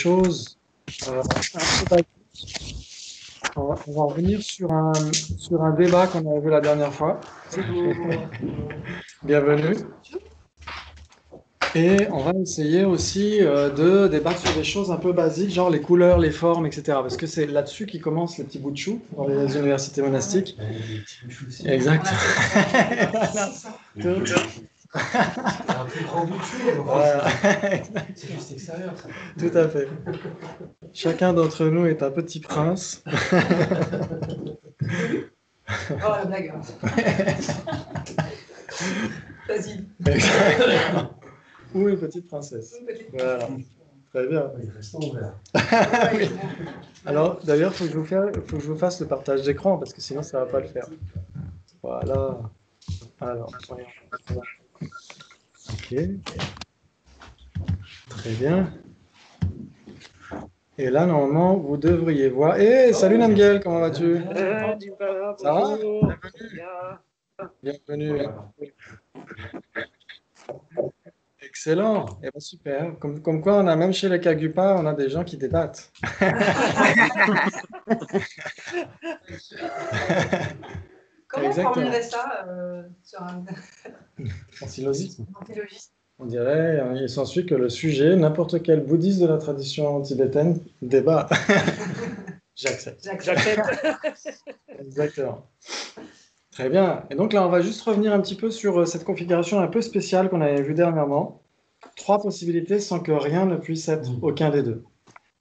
choses un peu basiques. On va revenir sur un débat qu'on avait vu la dernière fois. Bienvenue. Et on va essayer aussi de débattre sur des choses un peu basiques, genre les couleurs, les formes, etc. Parce que c'est là-dessus qu'ils commencent les petits bouts de chou dans les universités monastiques. Exact. Un plus grand bout de chou. Voilà. C'est juste extérieur. Ça. Tout à fait. Chacun d'entre nous est un petit prince. Oh la blague. Vas-y. Ou une petite princesse. Voilà. Très bien. Il reste ouvert. Oui. Alors, d'ailleurs, il faut que je vous fasse le partage d'écran parce que sinon, ça ne va pas le faire. Voilà. Alors, voyons. Ok. Très bien. Et là, normalement, vous devriez voir. Hé, salut Namgel, comment vas-tu? Ça va? Bienvenue. Excellent. Eh ben, super. Comme quoi, on a même chez les Kagupa, on a des gens qui débattent. Comment on formulerait ça sur un En syllogisme. syllogisme? On dirait, il s'ensuit que le sujet, n'importe quel bouddhiste de la tradition tibétaine débat. J'accepte. Exactement. Très bien. Et donc là, on va juste revenir un petit peu sur cette configuration un peu spéciale qu'on avait vue dernièrement. 3 possibilités sans que rien ne puisse être aucun des deux.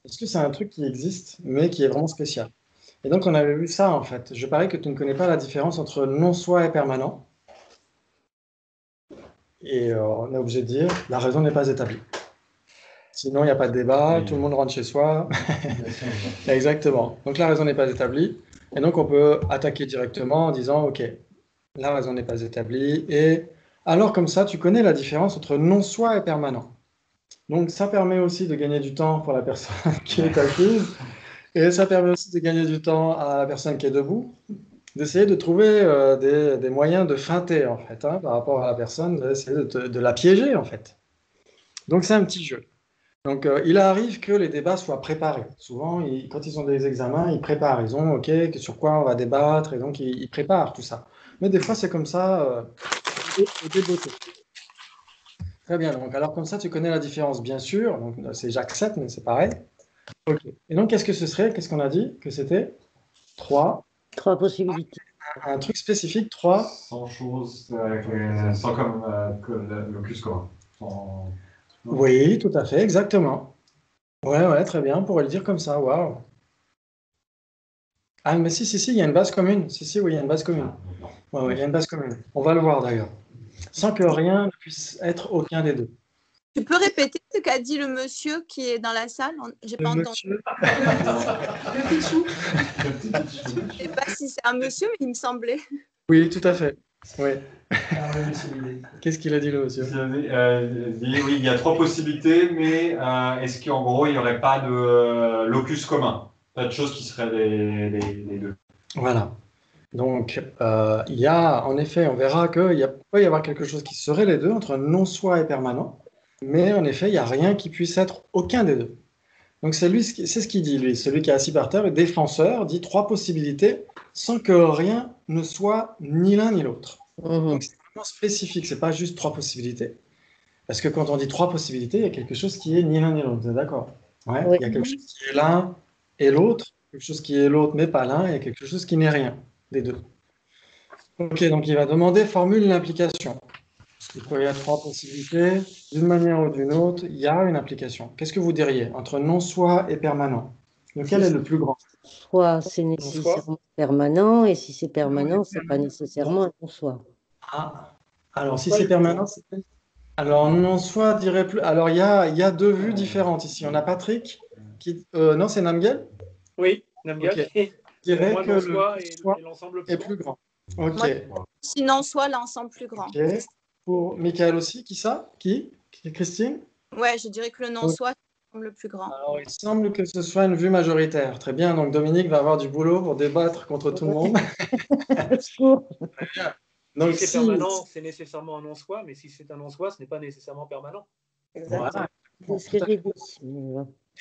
Est-ce que c'est un truc qui existe, mais qui est vraiment spécial? Et donc, on avait vu ça, en fait. Je parie que tu ne connais pas la différence entre non-soi et permanent. Et on est obligé de dire, la raison n'est pas établie. Sinon, il n'y a pas de débat, tout le monde rentre chez soi. Exactement. Donc, la raison n'est pas établie. Et donc, on peut attaquer directement en disant, OK, la raison n'est pas établie. Et alors, comme ça, tu connais la différence entre non-soi et permanent. Donc, ça permet aussi de gagner du temps pour la personne qui est assise. Et ça permet aussi de gagner du temps à la personne qui est debout, d'essayer de trouver des moyens de feinter, en fait, hein, par rapport à la personne, d'essayer de la piéger, en fait. Donc, c'est un petit jeu. Donc, il arrive que les débats soient préparés. Souvent, quand ils ont des examens, ils préparent. Ils ont, OK, sur quoi on va débattre, et donc ils préparent tout ça. Mais des fois, c'est comme ça, au débeauté. Très bien. Donc, alors, comme ça, tu connais la différence, bien sûr. Donc, c'est j'accepte, mais c'est pareil. OK. Et donc, qu'est-ce que ce serait? Qu'est-ce qu'on a dit? Que c'était 3 possibilités. Un truc spécifique, 3 Sans chose, sans comme locus commun. Sans... Oui, tout à fait, exactement. Ouais, très bien, on pourrait le dire comme ça, waouh. Ah, mais si, il y a une base commune. Oui, il y a une base commune. Ouais, il y a une base commune. On va le voir d'ailleurs. Sans que rien ne puisse être aucun des deux. Tu peux répéter ce qu'a dit le monsieur qui est dans la salle? J'ai pas entendu. Le pichou. Je sais pas si c'est un monsieur, mais il me semblait. Oui, tout à fait. Oui. Qu'est-ce qu'il a dit le monsieur? Oui, il y a 3 possibilités, mais est-ce qu'en gros, il n'y aurait pas de locus commun? Pas de choses qui seraient les deux. Voilà. Donc, il y a, en effet, on verra qu'il peut y avoir quelque chose qui serait les deux, entre non-soi et permanent, mais en effet, il n'y a rien qui puisse être aucun des deux. Donc, c'est ce qu'il dit, lui, celui qui est assis par terre, le défenseur, dit 3 possibilités sans que rien ne soit ni l'un ni l'autre. Donc, c'est vraiment spécifique, c'est pas juste 3 possibilités. Parce que quand on dit 3 possibilités, il y a quelque chose qui est ni l'un ni l'autre, vous êtes d'accord? Ouais, Oui. il y a quelque chose qui est l'un et l'autre, quelque chose qui est l'autre mais pas l'un, et quelque chose qui n'est rien des deux. Ok, donc il va demander formule l'implication. Il peut y avoir 3 possibilités, d'une manière ou d'une autre, il y a une implication. Qu'est-ce que vous diriez entre non-soi et permanent? Lequel est le plus grand? Soit c'est nécessairement permanent, et si c'est permanent, c'est pas nécessairement un non-soi. Ah, alors si c'est permanent, c'est... Alors non-soi dirait plus... Alors il y a 2 vues différentes ici. On a Patrick qui... non, c'est Namgel? Oui, Namgel. Okay. Je dirais que le soi soi et l'ensemble est plus grand. Ok. Moi, sinon, soit l'ensemble plus grand. Okay. Pour Michael aussi, qui ça? Qui? Christine? Ouais, je dirais que le non-soi semble le plus grand. Alors, il semble que ce soit une vue majoritaire. Très bien, donc Dominique va avoir du boulot pour débattre contre tout le monde. Très bien. Donc, si c'est permanent, c'est nécessairement un non-soi, mais si c'est un non-soi, ce n'est pas nécessairement permanent. Exactement. Voilà. C'est ce que j'ai dit.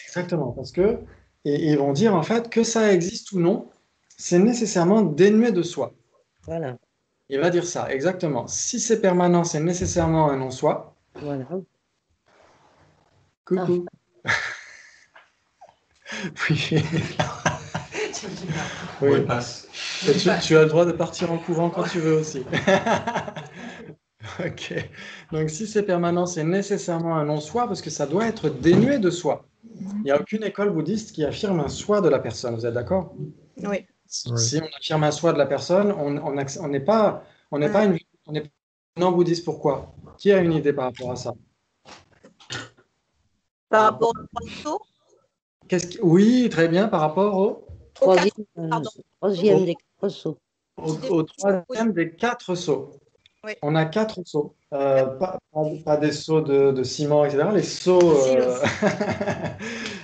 Exactement, parce que, et ils vont dire en fait que ça existe ou non, c'est nécessairement dénué de soi. Voilà. Il va dire ça, exactement. Si c'est permanent, c'est nécessairement un non-soi. Voilà. Coucou. Oui. Oui. Passe. Et tu as le droit de partir en courant quand tu veux aussi. Ok. Donc si c'est permanent, c'est nécessairement un non-soi parce que ça doit être dénué de soi. Il n'y a aucune école bouddhiste qui affirme un soi de la personne. Vous êtes d'accord? Oui. Si on affirme un soi de la personne, on n'est pas non-bouddhiste. Pourquoi? Qui a une idée par rapport à ça? Par rapport au poisson, Oui, très bien, par rapport au Troisième des 4 sauts. au troisième des 4 sceaux. Oui. On a 4 sceaux. Pas des sceaux de ciment, etc. Les sceaux,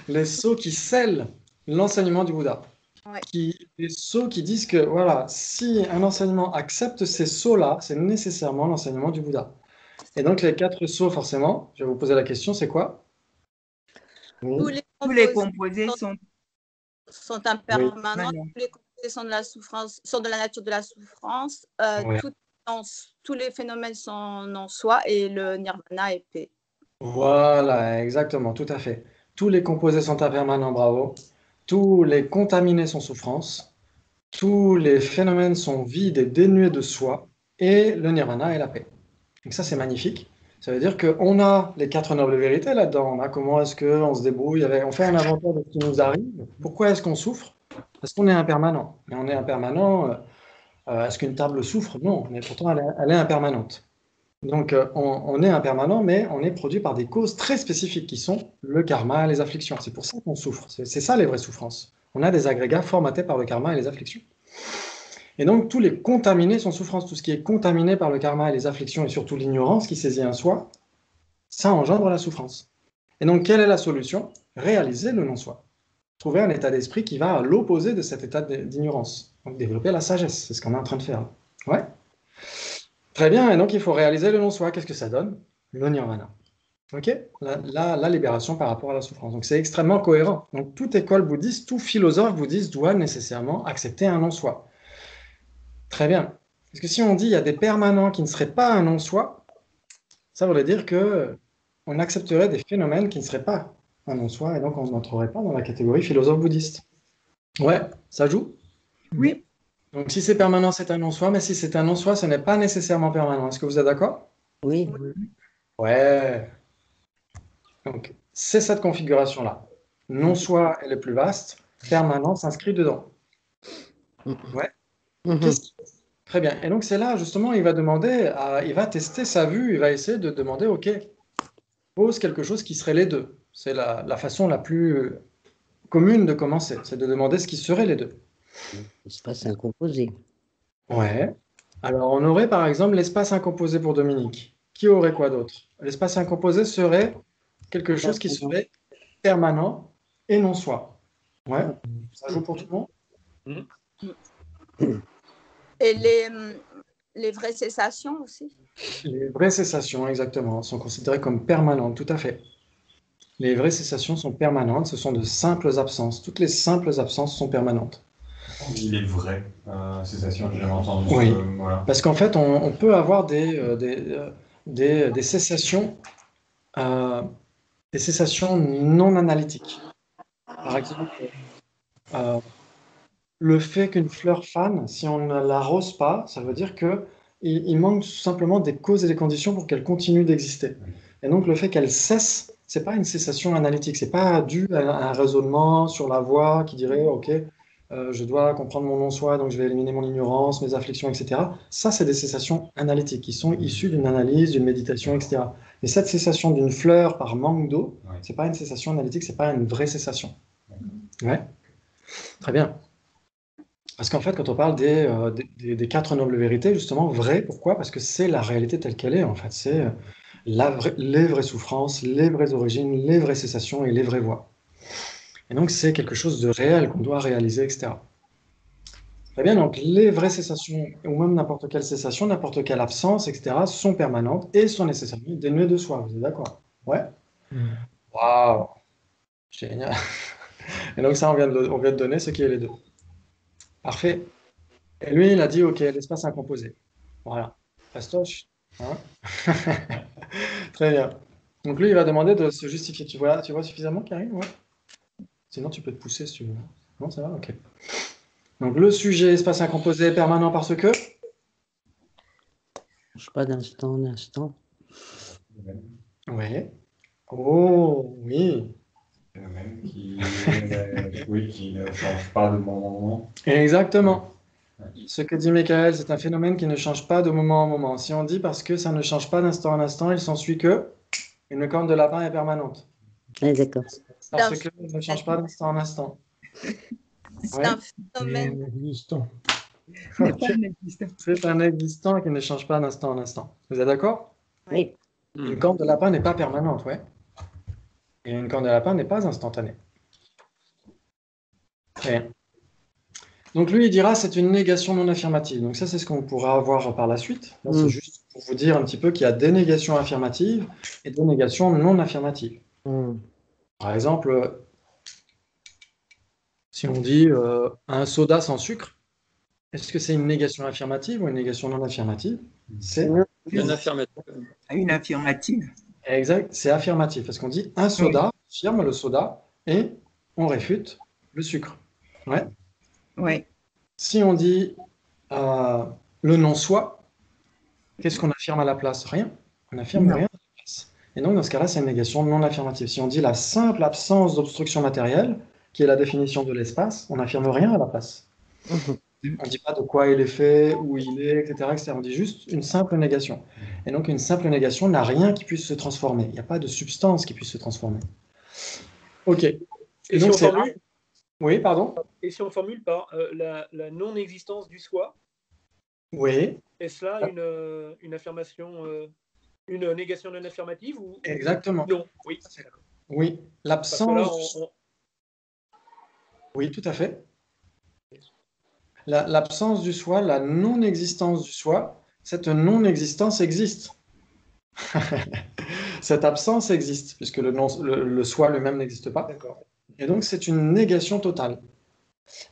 les sceaux qui scellent l'enseignement du Bouddha. Ouais. Des sceaux qui disent que voilà, si un enseignement accepte ces sceaux-là, c'est nécessairement l'enseignement du Bouddha. Et donc les 4 sceaux, forcément, je vais vous poser la question, c'est quoi? tous Tous les composés sont impermanents, tous les composés sont de la souffrance, sont de la nature de la souffrance, Ouais. tous les phénomènes sont non-soi et le nirvana est paix. Voilà, exactement, tout à fait. Tous les composés sont impermanents, bravo. Tous les contaminés sont souffrance. Tous les phénomènes sont vides et dénués de soi. Et le nirvana est la paix. Donc ça, c'est magnifique. Ça veut dire qu'on a les 4 nobles vérités là-dedans. On a comment est-ce qu'on se débrouille, on fait un inventaire de ce qui nous arrive. Pourquoi est-ce qu'on souffre? Parce qu'on est impermanent. Mais on est impermanent. Est-ce qu'une table souffre? Non, mais pourtant elle est impermanente. Donc on est impermanent, mais on est produit par des causes très spécifiques qui sont le karma et les afflictions. C'est pour ça qu'on souffre. C'est ça les vraies souffrances. On a des agrégats formatés par le karma et les afflictions. Et donc, tous les contaminés sont souffrances. Tout ce qui est contaminé par le karma et les afflictions, et surtout l'ignorance qui saisit un soi, ça engendre la souffrance. Et donc, quelle est la solution? Réaliser le non-soi. Trouver un état d'esprit qui va à l'opposé de cet état d'ignorance. Donc, développer la sagesse, c'est ce qu'on est en train de faire. Ouais. Très bien, et donc il faut réaliser le non-soi. Qu'est-ce que ça donne? Le nirvana. Ok? La libération par rapport à la souffrance. Donc, c'est extrêmement cohérent. Donc, toute école bouddhiste, tout philosophe bouddhiste doit nécessairement accepter un non-soi. Très bien. Parce que si on dit qu'il y a des permanents qui ne seraient pas un non-soi, ça voudrait dire qu'on accepterait des phénomènes qui ne seraient pas un non-soi, et donc on n'entrerait pas dans la catégorie philosophe bouddhiste. Ouais, ça joue? Oui. Donc si c'est permanent, c'est un non-soi, mais si c'est un non-soi, ce n'est pas nécessairement permanent. Est-ce que vous êtes d'accord? Oui. Ouais. Donc c'est cette configuration-là. Non-soi est le plus vaste, permanent s'inscrit dedans. Ouais. Très bien. Et donc, c'est là, justement, il va tester sa vue, il va essayer de demander, OK, pose quelque chose qui serait les deux. C'est la façon la plus commune de commencer, c'est de demander ce qui serait les deux. Espace incomposé. Ouais. Alors, on aurait, par exemple, l'espace incomposé pour Dominique. Qui aurait quoi d'autre? L'espace incomposé serait quelque chose qui serait permanent et non soi. Ouais. Ça joue pour tout le monde? Et les vraies cessations aussi? Les vraies cessations, exactement, sont considérées comme permanentes, tout à fait. Les vraies cessations sont permanentes, ce sont de simples absences. Toutes les simples absences sont permanentes. Les vraies cessations, j'ai jamais entendu. Oui, voilà. parce qu'en fait, on peut avoir des cessations non analytiques. Par exemple, le fait qu'une fleur fane, si on ne l'arrose pas, ça veut dire qu'il manque tout simplement des causes et des conditions pour qu'elle continue d'exister. Et donc le fait qu'elle cesse, c'est pas une cessation analytique, c'est pas dû à un raisonnement sur la voie qui dirait ok, je dois comprendre mon non-soi, donc je vais éliminer mon ignorance, mes afflictions, etc. Ça, c'est des cessations analytiques qui sont issues d'une analyse, d'une méditation, etc. Mais cette cessation d'une fleur par manque d'eau, c'est pas une cessation analytique, c'est pas une vraie cessation. Ouais, très bien. Parce qu'en fait, quand on parle des 4 nobles vérités, justement, vraies, pourquoi? Parce que c'est la réalité telle qu'elle est, en fait. C'est les vraies souffrances, les vraies origines, les vraies cessations et les vraies voies. Et donc, c'est quelque chose de réel qu'on doit réaliser, etc. Très bien, donc les vraies cessations, ou même n'importe quelle cessation, n'importe quelle absence, etc., sont permanentes et sont nécessairement dénuées de soi. Vous êtes d'accord? Ouais? Waouh! Génial. Et donc ça, on vient de donner ce qui est les deux. Parfait. Et lui, il a dit, OK, l'espace incomposé. Voilà. Fastoche. Hein. Très bien. Donc lui, il va demander de se justifier. Tu vois suffisamment, Karine? Ouais. Sinon, tu peux te pousser si tu veux. Non, ça va? OK. Donc le sujet espace incomposé permanent parce que? Change pas d'instant en instant. Oui. Oh, oui. Phénomène qui, oui, qui ne change pas de moment en moment. Exactement. Ce que dit Michael, c'est un phénomène qui ne change pas de moment en moment. Si on dit parce que ça ne change pas d'instant en instant, il s'ensuit que une corne de lapin est permanente. Ah, d'accord. Parce que ça ne change pas d'instant en instant. C'est Ouais. un phénomène. Inexistant. C'est un existant qui ne change pas d'instant en instant. Vous êtes d'accord? Oui. Une corne de lapin n'est pas permanente, ouais. Et une corne de lapin n'est pas instantanée. Très bien. Donc lui, il dira c'est une négation non affirmative. Donc ça, c'est ce qu'on pourra voir par la suite. Là, c'est juste pour vous dire un petit peu qu'il y a des négations affirmatives et des négations non affirmatives. Par exemple, si on dit un soda sans sucre, est-ce que c'est une négation affirmative ou une négation non affirmative? C'est Une affirmative. Une affirmative. exact, c'est affirmatif parce qu'on dit un soda, on affirme le soda et on réfute le sucre. Ouais. Oui. Si on dit le non-soi, qu'est-ce qu'on affirme à la place? Rien. On affirme rien à la place. Et donc, dans ce cas-là, c'est une négation non affirmative. Si on dit la simple absence d'obstruction matérielle, qui est la définition de l'espace, on n'affirme rien à la place. On ne dit pas de quoi il est fait, où il est, etc., etc. On dit juste une simple négation. Et donc, une simple négation n'a rien qui puisse se transformer. Il n'y a pas de substance qui puisse se transformer. OK. Et Et si donc, on formule, oui, pardon? et si on formule par la non-existence du soi, Oui, est-ce là une affirmation, une négation non affirmative ou exactement. non? Oui, c'est d'accord. Oui, Parce que là, l'absence. Oui, tout à fait. L'absence du soi, la non-existence du soi, cette non-existence existe. Cette absence existe, puisque le soi lui-même n'existe pas. D'accord. Et donc, c'est une négation totale.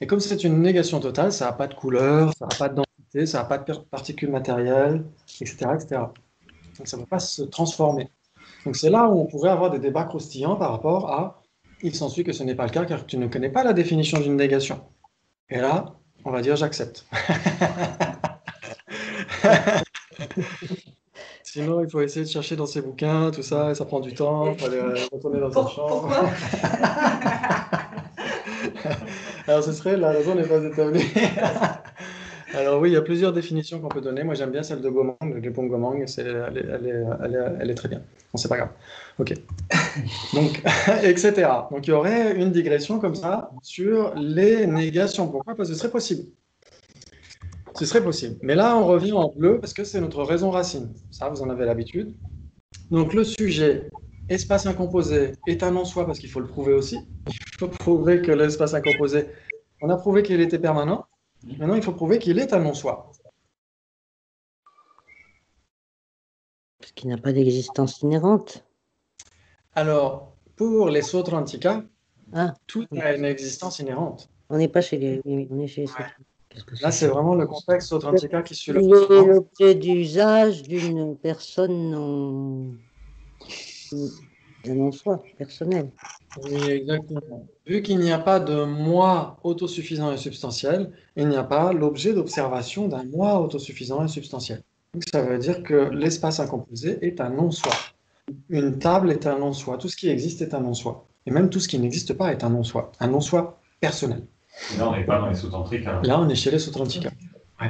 Et comme c'est une négation totale, ça n'a pas de couleur, ça n'a pas de densité, ça n'a pas de particules matérielles, etc., etc. Donc, ça ne peut pas se transformer. Donc, c'est là où on pourrait avoir des débats croustillants par rapport à « il s'ensuit que ce n'est pas le cas car tu ne connais pas la définition d'une négation ». Et là, on va dire « j'accepte ». Sinon, il faut essayer de chercher dans ses bouquins, tout ça, et ça prend du temps, il faut aller retourner dans sa chambre. Pourquoi? Alors, ce serait la raison n'est pas établie. Alors oui, il y a plusieurs définitions qu'on peut donner. Moi, j'aime bien celle de Gomang, de Gepong Gomang. Elle est très bien. Bon, c'est pas grave. OK. Donc, etc. Donc, il y aurait une digression comme ça sur les négations. Pourquoi? Parce que ce serait possible. Ce serait possible. Mais là, on revient en bleu parce que c'est notre raison racine. Ça, vous en avez l'habitude. Donc, le sujet espace incomposé est un non-soi parce qu'il faut le prouver aussi. Il faut prouver que l'espace incomposé, on a prouvé qu'il était permanent. Maintenant, il faut prouver qu'il est un non-soi. Parce qu'il n'a pas d'existence inhérente. Alors, pour les Sotrantika, tout oui. a une existence inhérente. On n'est pas chez les... On est chez les Sotrantika. Là, c'est vraiment le contexte Sotrantika qui suit le Il est l'objet d'usage d'une personne d'un non-soi personnel. Oui, exactement. Vu qu'il n'y a pas de moi autosuffisant et substantiel, il n'y a pas l'objet d'observation d'un moi autosuffisant et substantiel. Donc, ça veut dire que l'espace incomposé est un non-soi. Une table est un non-soi. Tout ce qui existe est un non-soi. Et même tout ce qui n'existe pas est un non-soi personnel. Et là, on n'est pas dans les Sotrantika. Là, on est chez les Sotrantika. Ouais.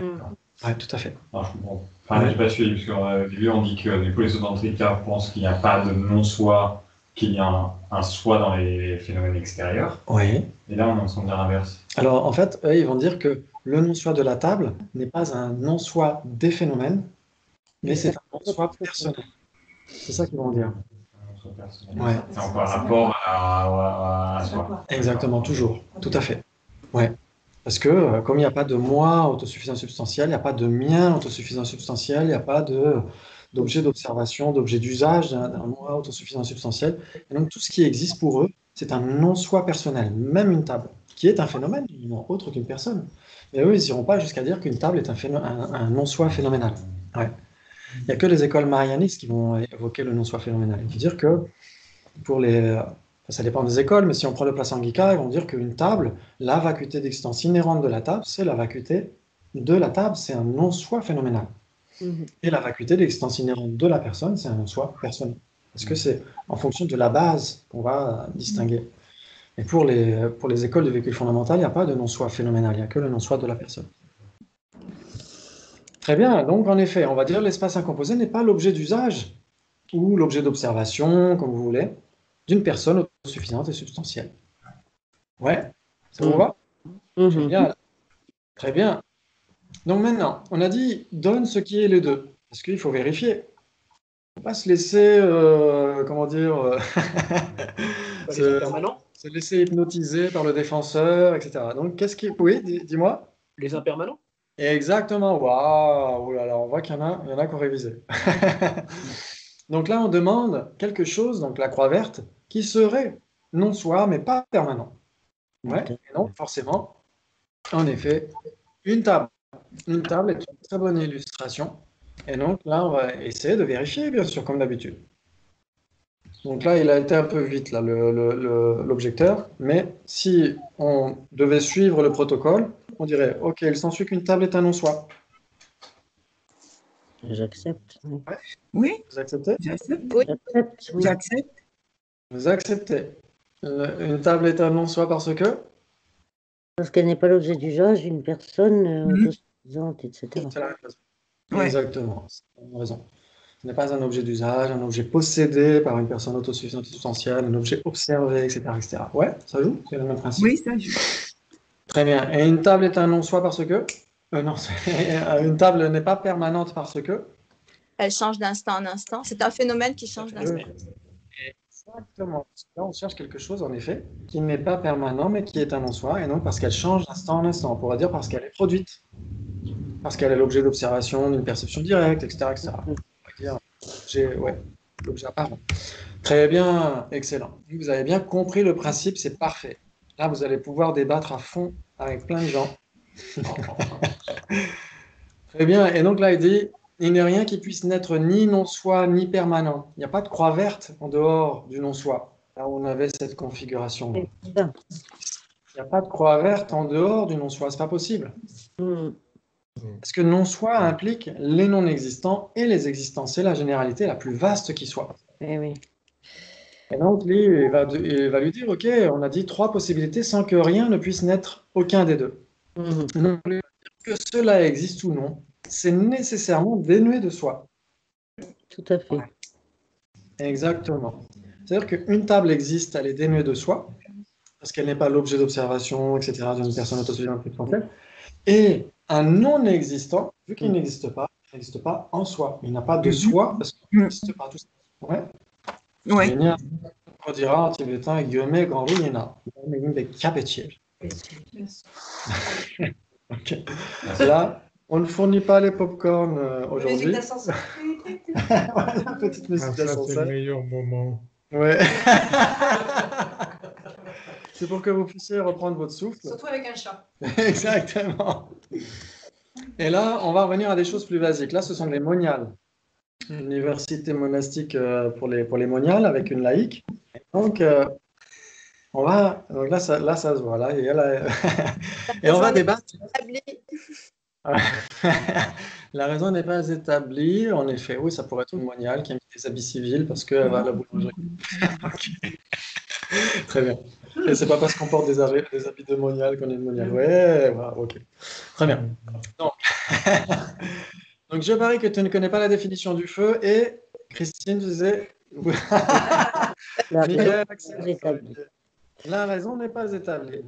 Ouais, tout à fait. Non, je comprends. Enfin, j'ai pas suivi, parce qu'au début, on dit que du coup, les Sotrantika pensent qu'il n'y a pas de non-soi, qu'il y a un soi dans les phénomènes extérieurs. Oui. Et là, on est en train de dire l'inverse. Alors, en fait, eux, ils vont dire que le non-soi de la table n'est pas un non-soi des phénomènes, mais c'est un non-soi personnel. C'est ça qu'ils vont dire. Ouais. C'est en rapport à soi. Exactement, toujours. Tout à fait. Ouais. Parce que comme il n'y a pas de moi autosuffisant substantiel, il n'y a pas de mien autosuffisant substantiel, il n'y a pas d'objet d'observation, d'objet d'usage d'un moi autosuffisant substantiel. Et donc tout ce qui existe pour eux c'est un non-soi personnel, même une table, qui est un phénomène, autre qu'une personne. Mais eux, ils n'iront pas jusqu'à dire qu'une table est un non-soi phénoménal. Ouais. Il n'y a que les écoles marianistes qui vont évoquer le non-soi phénoménal. Ils vont dire que pour les... Ça dépend des écoles, mais si on prend le Prasangika, ils vont dire qu'une table, la vacuité d'existence inhérente de la table, c'est la vacuité de la table, c'est un non-soi phénoménal. Et la vacuité d'existence inhérente de la personne, c'est un non-soi personnel. Parce que c'est en fonction de la base qu'on va distinguer. Et pour les écoles de véhicule fondamental, il n'y a pas de non-soi phénoménal, il n'y a que le non-soi de la personne. Très bien, donc en effet, on va dire l'espace incomposé n'est pas l'objet d'usage ou l'objet d'observation, comme vous voulez, d'une personne autosuffisante et substantielle. Ouais, ça vous va? Génial. Très bien. Donc maintenant, on a dit donne ce qui est les deux, parce qu'il faut vérifier. Il ne faut pas se laisser, comment dire, se laisser hypnotiser par le défenseur, etc. Donc qu'est-ce qui... Oui, dis-moi. Les impermanents? Exactement. Waouh, oh là là, on voit qu'il y en a qui ont révisé. Donc là, on demande quelque chose, donc la croix verte, qui serait non-soi, mais pas permanent. Ouais, et donc forcément, en effet, une table. Une table est une très bonne illustration. Et donc là, on va essayer de vérifier, bien sûr, comme d'habitude. Donc là, il a été un peu vite, là, l'objecteur. Mais si on devait suivre le protocole, on dirait, OK, il s'ensuit qu'une table est un non-soi. J'accepte. Ouais. Oui, Vous acceptez? j'accepte. Oui. J'accepte. Oui. J'accepte. Vous acceptez. Une table est un non-soi parce que? Parce qu'elle n'est pas l'objet d'usage d'une personne autosuffisante, etc. C'est la même chose. Ouais. Exactement. Vous avez raison. Ce n'est pas un objet d'usage, un objet possédé par une personne autosuffisante et substantielle, un objet observé, etc., etc. Ouais, ça joue? C'est le même principe. Oui, ça joue. Très bien. Et une table est un non-soi parce que? Non, une table n'est pas permanente parce que? Elle change d'instant en instant. C'est un phénomène qui change d'instant. Exactement. Parce que là, on cherche quelque chose, en effet, qui n'est pas permanent, mais qui est un non-soi, et donc parce qu'elle change d'instant en instant. On pourrait dire parce qu'elle est produite, parce qu'elle est l'objet d'observation d'une perception directe, etc., etc. On pourrait dire, ouais, l'objet apparent. Très bien, excellent. Vous avez bien compris le principe, c'est parfait. Là, vous allez pouvoir débattre à fond avec plein de gens. Très bien. Et donc là, il dit, il n'est rien qui puisse n'être ni non-soi, ni permanent. Il n'y a pas de croix verte en dehors du non-soi. Là où on avait cette configuration. Il n'y a pas de croix verte en dehors du non-soi. Ce n'est pas possible. Parce que non-soi implique les non-existants et les existants. C'est la généralité la plus vaste qui soit. Oui. Et donc, lui, il va lui dire, OK, on a dit 3 possibilités sans que rien ne puisse naître aucun des deux. Donc, que cela existe ou non, c'est nécessairement dénué de soi. Tout à fait. Exactement. C'est-à-dire qu'une table existe, elle est dénuée de soi, parce qu'elle n'est pas l'objet d'observation, etc., d'une personne autosuffisante et potentielle. Et un non-existant, vu qu'il n'existe pas en soi. Il n'a pas de soi, parce qu'il n'existe pas tout ça. Ouais. Ouais. On dira en tibétain, Gyöme Ganru Yena. Ok. Là, on ne fournit pas les pop-corn aujourd'hui. Voilà, petite musique d'ascenseur. C'est le meilleur moment. Ouais. C'est pour que vous puissiez reprendre votre souffle. Surtout avec un chat. Exactement. Et là, on va revenir à des choses plus basiques. Là, ce sont les moniales. Université monastique pour les moniales avec une laïque. Donc, donc là, ça se voit. Là, et on va débattre. La raison n'est pas établie. En effet, oui, ça pourrait être une moniale qui a mis des habits civils parce qu'elle va à la boulangerie. Okay. Très bien. Et c'est pas parce qu'on porte des habits de moniale qu'on est une moniale. Ouais, voilà, ok. Très bien. Donc, je parie que tu ne connais pas la définition du feu et Christine, tu disais. La raison n'est pas établie.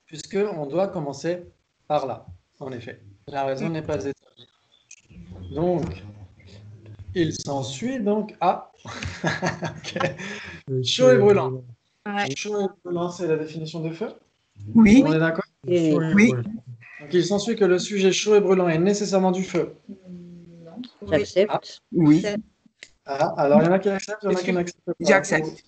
Puisqu'on doit commencer par là, en effet. La raison n'est pas établie. Donc, il s'ensuit donc à chaud et brûlant. Ouais. Chaud et brûlant, c'est la définition de feu? Oui. On est d'accord? Oui. Donc, il s'ensuit que le sujet chaud et brûlant est nécessairement du feu. J'accepte. Oui. Alors, il y en a qui acceptent, il y en a qui n'acceptent pas. J'accepte.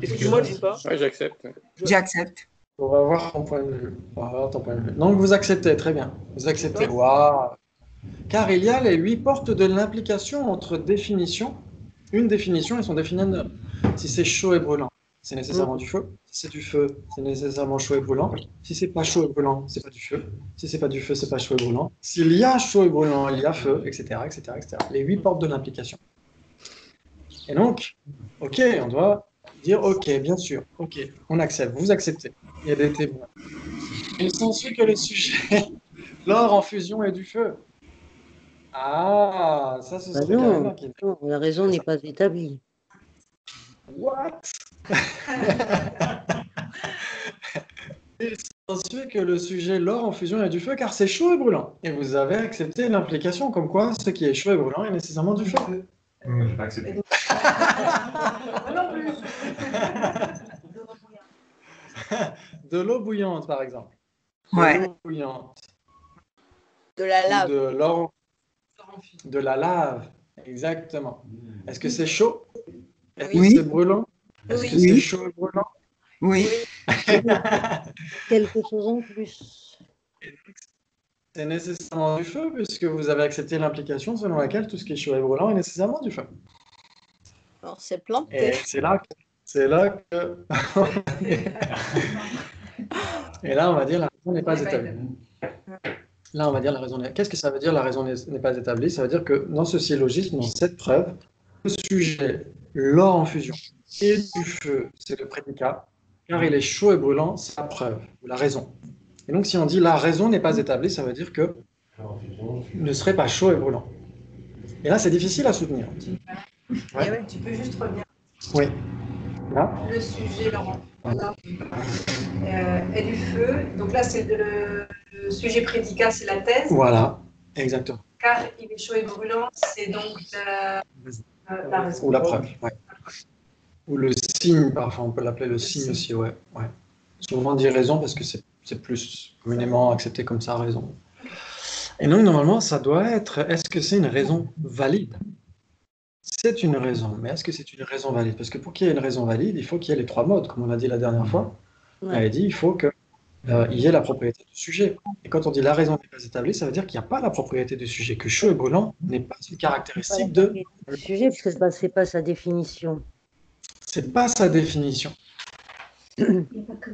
Excuse-moi, je dis pas. Ouais, j'accepte. J'accepte. On va voir ton point de vue. On va voir ton point de vue. Donc, vous acceptez, très bien. Vous acceptez. Waouh. Car il y a les 8 portes de l'implication entre définition, une définition et son définisseur. Si c'est chaud et brûlant, c'est nécessairement du feu. Si c'est du feu, c'est nécessairement chaud et brûlant. Si c'est pas chaud et brûlant, c'est pas du feu. Si c'est pas du feu, c'est pas chaud et brûlant. S'il y a chaud et brûlant, il y a feu, etc., etc., etc. Les 8 portes de l'implication. Et donc, ok, on doit dire ok, bien sûr, ok, on accepte, vous acceptez. Il y a des témoins. Il s'ensuit que le sujet, l'or en fusion et du feu. Ah, ça, ce serait Karina qui... non, la raison n'est pas établie. What? Il s'ensuit que le sujet l'or en fusion et du feu, car c'est chaud et brûlant. Et vous avez accepté l'implication comme quoi ce qui est chaud et brûlant est nécessairement du feu. J'ai pas accepté. Non plus. De l'eau bouillante, par exemple. De Ouais. l'eau bouillante. De la Ou lave. de l'or, de la lave. Exactement. Est-ce que c'est chaud? Est-ce que Oui. c'est brûlant? Est-ce que Oui. c'est chaud et brûlant? Oui. Quelque chose en plus. C'est nécessairement du feu, puisque vous avez accepté l'implication selon laquelle tout ce qui est chaud et brûlant est nécessairement du feu. Alors, c'est Et planté. c'est là que... Et là, on va dire la raison n'est pas établie. Là, on va dire la raison n'est... Qu'est-ce que ça veut dire la raison n'est pas établie? Ça veut dire que dans ce syllogisme, dans cette preuve, le sujet, l'or en fusion et du feu, c'est le prédicat, car il est chaud et brûlant, c'est la preuve, ou la raison. Et donc, si on dit la raison n'est pas établie, ça veut dire que ne serait pas chaud et brûlant. Et là, c'est difficile à soutenir. Ouais. Tu peux juste revenir. Oui. Là. Le sujet, Laurent. Et du feu. Donc là, c'est le sujet prédicat, c'est la thèse. Voilà, exactement. Car il est chaud et brûlant, c'est donc la raison. Ou la preuve, ouais. Ou le signe, parfois, on peut l'appeler le signe aussi, ouais. Souvent on dit raison parce que c'est plus communément accepté comme ça, raison. Et donc, normalement, ça doit être, est-ce que c'est une raison valide? C'est une raison, mais est-ce que c'est une raison valide? Parce que pour qu'il y ait une raison valide, il faut qu'il y ait les 3 modes, comme on a dit la dernière fois. On avait dit, il faut qu'il y ait la propriété du sujet. Et quand on dit la raison n'est pas établie, ça veut dire qu'il n'y a pas la propriété du sujet, que chaud et brûlant n'est pas une caractéristique de... Le sujet, parce que c'est pas sa définition. C'est pas sa définition. Il n'y a pas que.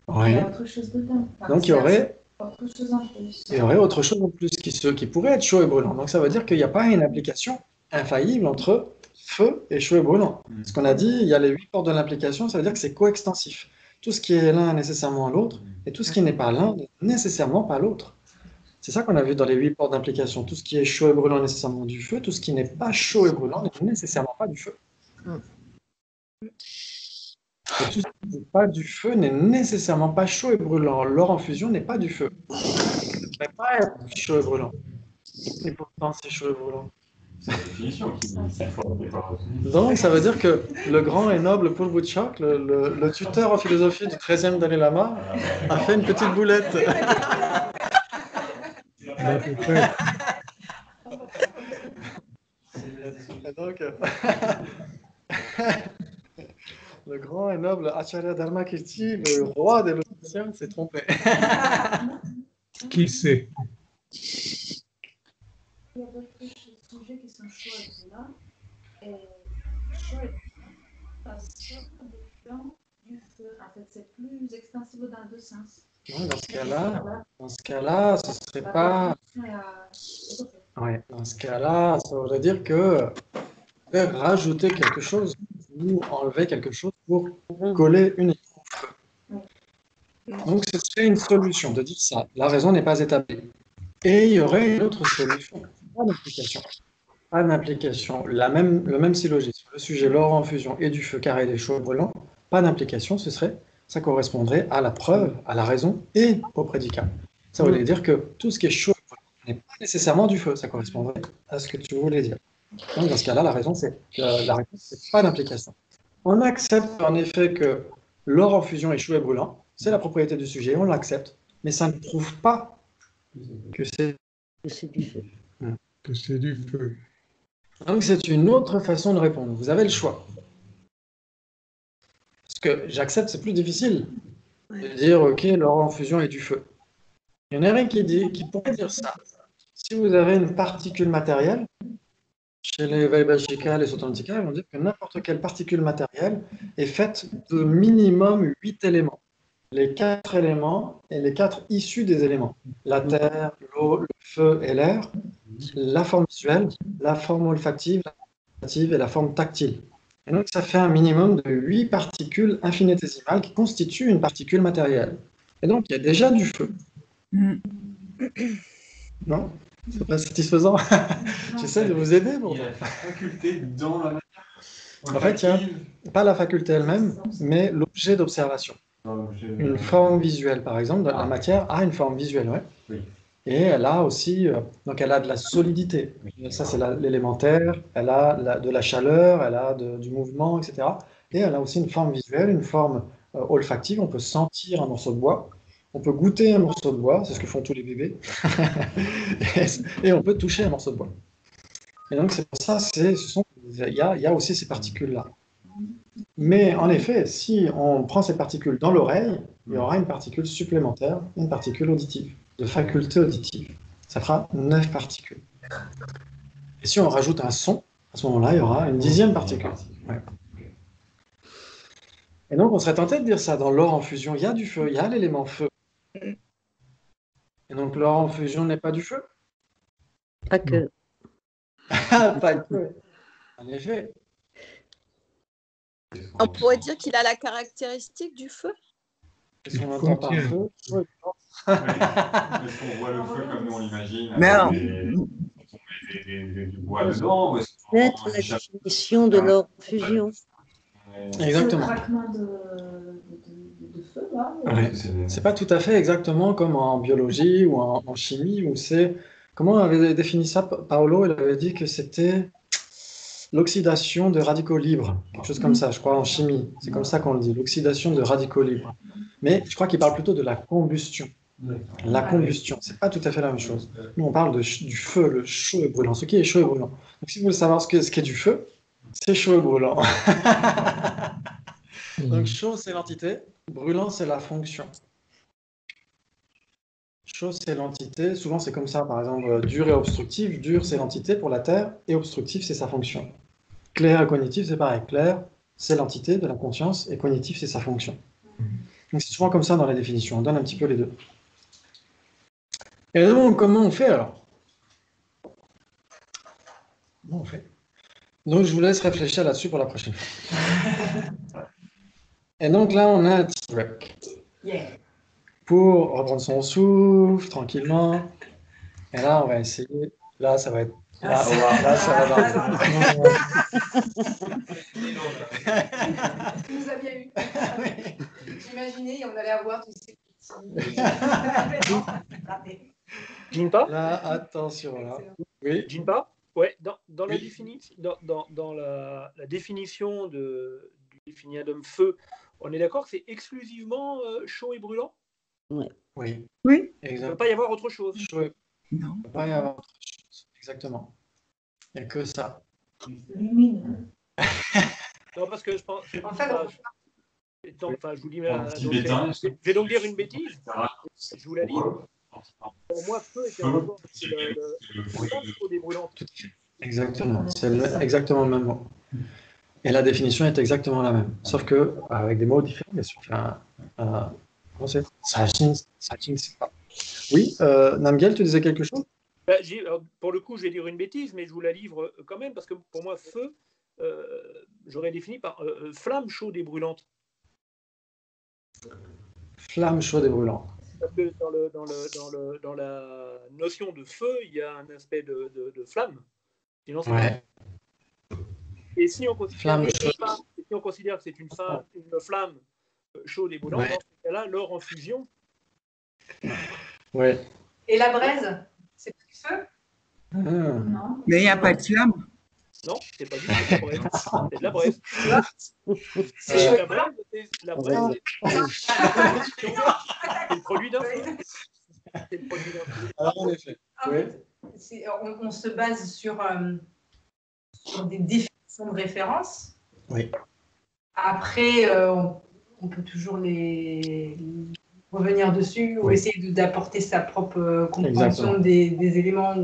Oui. Il y a autre chose dedans. Enfin, Donc il y aurait autre chose en plus. Il y aurait autre chose en plus qui pourrait être chaud et brûlant. Donc ça veut dire qu'il n'y a pas une application infaillible entre feu et chaud et brûlant. Ce qu'on a dit, il y a les 8 portes de l'implication, ça veut dire que c'est coextensif. Tout ce qui est l'un est nécessairement l'autre, et tout ce qui n'est pas l'un n'est nécessairement pas l'autre. C'est ça qu'on a vu dans les 8 portes d'implication. Tout ce qui est chaud et brûlant est nécessairement du feu, tout ce qui n'est pas chaud et brûlant n'est nécessairement pas du feu. Et tout ce qui n'est pas du feu n'est nécessairement pas chaud et brûlant. L'or en fusion n'est pas du feu. Ça ne peut pas être chaud et brûlant. Et pourtant, c'est chaud et brûlant. C'est la définition qui est forte. Donc, ça veut dire que le grand et noble Paul Butchak, le tuteur en philosophie du 13e Dalai Lama, a fait une petite boulette. Et donc, le grand et noble Acharya Dharmakirti, le roi des logiciens, s'est trompé. Qui sait? Il y a d'autres sujets qui sont chauds et brûlants. Et chaud et brûlant, ça sort des flancs du feu. En fait, c'est plus extensible dans deux sens. Ouais, dans ce cas-là, ce serait pas... Ouais, dans ce cas-là, ça voudrait dire que rajouter quelque chose ou enlever quelque chose pour coller une équipe au feu. Donc, ce serait une solution de dire ça. La raison n'est pas établie. Et il y aurait une autre solution. Pas d'implication. Pas d'implication. Le même syllogisme. Le sujet, l'or en fusion et du feu carré des chauds brûlants. Pas d'implication, ça correspondrait à la preuve, à la raison et au prédicat. Ça voulait dire que tout ce qui est chaud n'est pas nécessairement du feu. Ça correspondrait à ce que tu voulais dire. Donc, dans ce cas-là, la réponse, c'est pas d'implication. On accepte en effet que l'or en fusion est chaud et brûlant. C'est la propriété du sujet, on l'accepte. Mais ça ne prouve pas que c'est du feu. Que c'est du feu. Donc, c'est une autre façon de répondre. Vous avez le choix. que j'accepte, c'est plus difficile de dire, OK, l'or en fusion est du feu. Il y en a un qui pourrait dire ça. Si vous avez une particule matérielle, chez les Vaibhashika, les Sautrantika, ils vont dire que n'importe quelle particule matérielle est faite de minimum 8 éléments. Les 4 éléments et les 4 issus des éléments. La terre, l'eau, le feu et l'air, la forme visuelle, la forme olfactive, la forme gustative et la forme tactile. Et donc ça fait un minimum de 8 particules infinitésimales qui constituent une particule matérielle. Et donc il y a déjà du feu. Non? C'est pas satisfaisant? J'essaie de vous aider. Il y a la faculté dans la matière. En fait, il n'y a pas la faculté elle-même, mais l'objet d'observation. Une forme visuelle, par exemple, la matière a une forme visuelle, ouais. Oui. Et elle a aussi, donc elle a de la solidité. Ça, c'est l'élémentaire. Elle a de la chaleur, elle a du mouvement, etc. Et elle a aussi une forme visuelle, une forme olfactive. On peut sentir un morceau de bois. On peut goûter un morceau de bois, c'est ce que font tous les bébés. Et on peut toucher un morceau de bois. Et donc, c'est pour ça, il y a aussi ces particules-là. Mais en effet, si on prend ces particules dans l'oreille, il y aura une particule supplémentaire, une particule auditive, de faculté auditive. Ça fera 9 particules. Et si on rajoute un son, à ce moment-là, il y aura une 10e particule. Ouais. Et donc, on serait tenté de dire ça. Dans l'or en fusion, il y a du feu, il y a l'élément feu. Et donc, l'or en fusion n'est pas du feu? Pas que. Pas que. En effet. On pourrait dire qu'il a la caractéristique du feu. Qu'est-ce qu'on entend par feu? Est-ce qu'on voit le feu comme nous on l'imagine? Mais alors, Du bois dedans? Peut-être la définition de l'or en fusion. Exactement. Ce craquement de feu, là. Ouais. C'est pas tout à fait exactement comme en biologie ou en chimie, où c'est... Comment on avait défini ça, Paolo? Il avait dit que c'était l'oxydation de radicaux libres, quelque chose comme ça, je crois, en chimie. C'est comme ça qu'on le dit, l'oxydation de radicaux libres. Mais je crois qu'il parle plutôt de la combustion. La combustion, c'est pas tout à fait la même chose. Nous, on parle du feu, le chaud et brûlant, ce qui est chaud et brûlant. Donc, si vous voulez savoir ce qu'est du feu, c'est chaud et brûlant. Donc, chaud, c'est l'entité, brûlant, c'est la fonction. Chaud, c'est l'entité. Souvent, c'est comme ça, par exemple, dur et obstructif. Dur, c'est l'entité pour la Terre, et obstructif, c'est sa fonction. Clair et cognitif, c'est pareil. Clair, c'est l'entité de la conscience, et cognitif, c'est sa fonction. Donc, c'est souvent comme ça dans la définition. On donne un petit peu les deux. Et donc, comment on fait alors? Comment on fait? Donc, je vous laisse réfléchir là-dessus pour la prochaine fois. Et donc là, on a un petit break. Pour reprendre son souffle tranquillement. Et là, on va essayer. Là, ça va être. Là, ça va dans. Tu nous as bien eu. J'imaginais, on allait avoir tous ces petits. Jinpa? Là, attention, là. Oui. Jinpa? Ouais, dans la définition du définiadum feu, on est d'accord que c'est exclusivement chaud et brûlant? Oui. Oui. Il ne peut pas y avoir autre chose. Non. Il Non. ne peut pas y avoir autre chose. Exactement. Il n'y a que ça. Lumine. Non, parce que je pense. En fait, je vous dis, Je vais donc dire une bêtise. Je vous la lis. Pour moi, feu est un rapport avec le chaud des brûlantes. Exactement. C'est exactement le même mot. Et la définition est exactement la même. Sauf que avec des mots différents, bien sûr. Comment c'est? C'est pas. Oui, Namgyel, tu disais quelque chose? Pour le coup, je vais dire une bêtise, mais je vous la livre quand même, parce que pour moi, feu, j'aurais défini par flamme chaude et brûlante. Flamme chaude et brûlante. Parce que dans la notion de feu, il y a un aspect de flamme. Sinon, c'est Et si on considère que c'est une flamme chaude et brûlante, dans ce cas-là, l'or en fusion. Ouais. Et la braise, c'est pas du feu? Non. Mais il n'y a pas de flamme. Non, c'est pas du tout de la braise. C'est de la braise. La braise, c'est le produit d'un feu. C'est le produit d'un feu. Alors, en effet. Oui. On se base sur des définitions de référence. Oui. Après, on peut toujours les revenir dessus ou Oui. essayer d'apporter sa propre compréhension Exactement. des éléments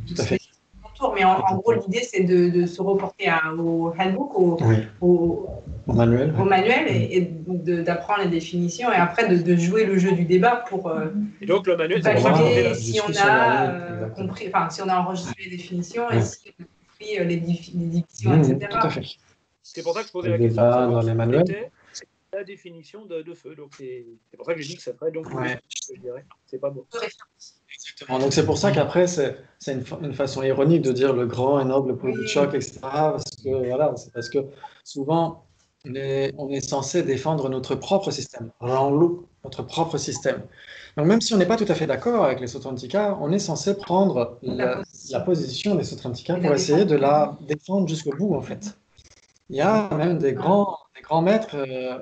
Tout à fait. autour. Mais en gros, l'idée, c'est de se reporter au handbook, Oui. au Manuel. au manuel et d'apprendre les définitions et après de jouer le jeu du débat pour Et donc, le manuel, c'est valider la si on discussion a dernière, compris, enfin, si on a enregistré les définitions et Ouais. si on a compris les divisions, etc. Tout à fait. C'est pour ça que je posais Le la question de débat savoir dans les ce manuels. qu'était la définition de feu. Donc, c'est pour ça que j'ai dit que ça ferait donc Ouais. je dirais. C'est pas bon. Exactement. Donc c'est pour ça qu'après, c'est une façon ironique de dire le grand et noble produit de choc, etc. Parce que, voilà, c'est parce que souvent, on est censé défendre notre propre système, notre propre système. Donc même si on n'est pas tout à fait d'accord avec les Sotrantika, on est censé prendre la position des Sotrantika pour essayer de la défendre jusqu'au bout, en fait. Il y a même des grands maîtres,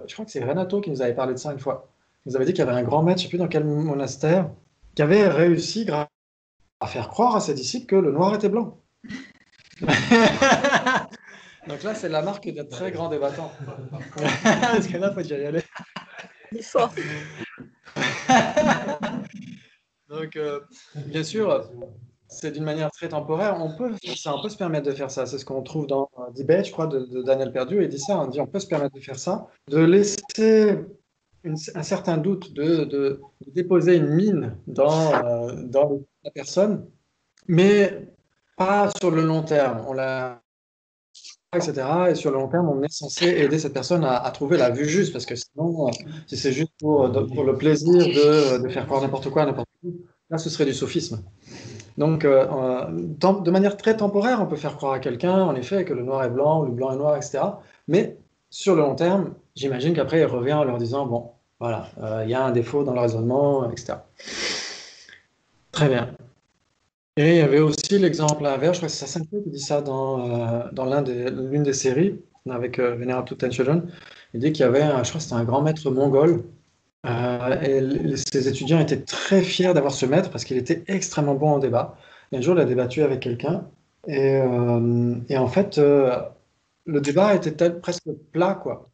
je crois que c'est Renato qui nous avait parlé de ça une fois. Il nous avait dit qu'il y avait un grand maître, je ne sais plus dans quel monastère, qui avait réussi à faire croire à ses disciples que le noir était blanc. Donc là, c'est la marque d'un très grand débattant. Parce que là, il faut déjà y aller. Il est fort. Donc, bien sûr, c'est d'une manière très temporaire. On peut faire ça, on peut se permettre de faire ça. C'est ce qu'on trouve dans Debate, je crois, de Daniel Perdu. Il dit ça, on dit on peut se permettre de faire ça, de laisser un certain doute, de déposer une mine dans la personne, mais pas sur le long terme. On l'a, etc. Et sur le long terme, on est censé aider cette personne à trouver la vue juste, parce que sinon, si c'est juste pour le plaisir de faire croire n'importe quoi à n'importe qui, là, ce serait du sophisme. Donc, de manière très temporaire, on peut faire croire à quelqu'un, en effet, que le noir est blanc, ou le blanc est noir, etc. Mais sur le long terme, j'imagine qu'après, il revient en leur disant, bon, voilà, il y a un défaut dans le raisonnement, etc. Très bien. Et il y avait aussi l'exemple inverse, je crois que c'est Saint-Paul qui dit ça dans l'une des séries, avec Venerable Tutancharon. Il dit qu'il y avait, je crois que c'était un grand maître mongol, et ses étudiants étaient très fiers d'avoir ce maître parce qu'il était extrêmement bon en débat. Et un jour, il a débattu avec quelqu'un, et en fait, le débat était presque plat, quoi.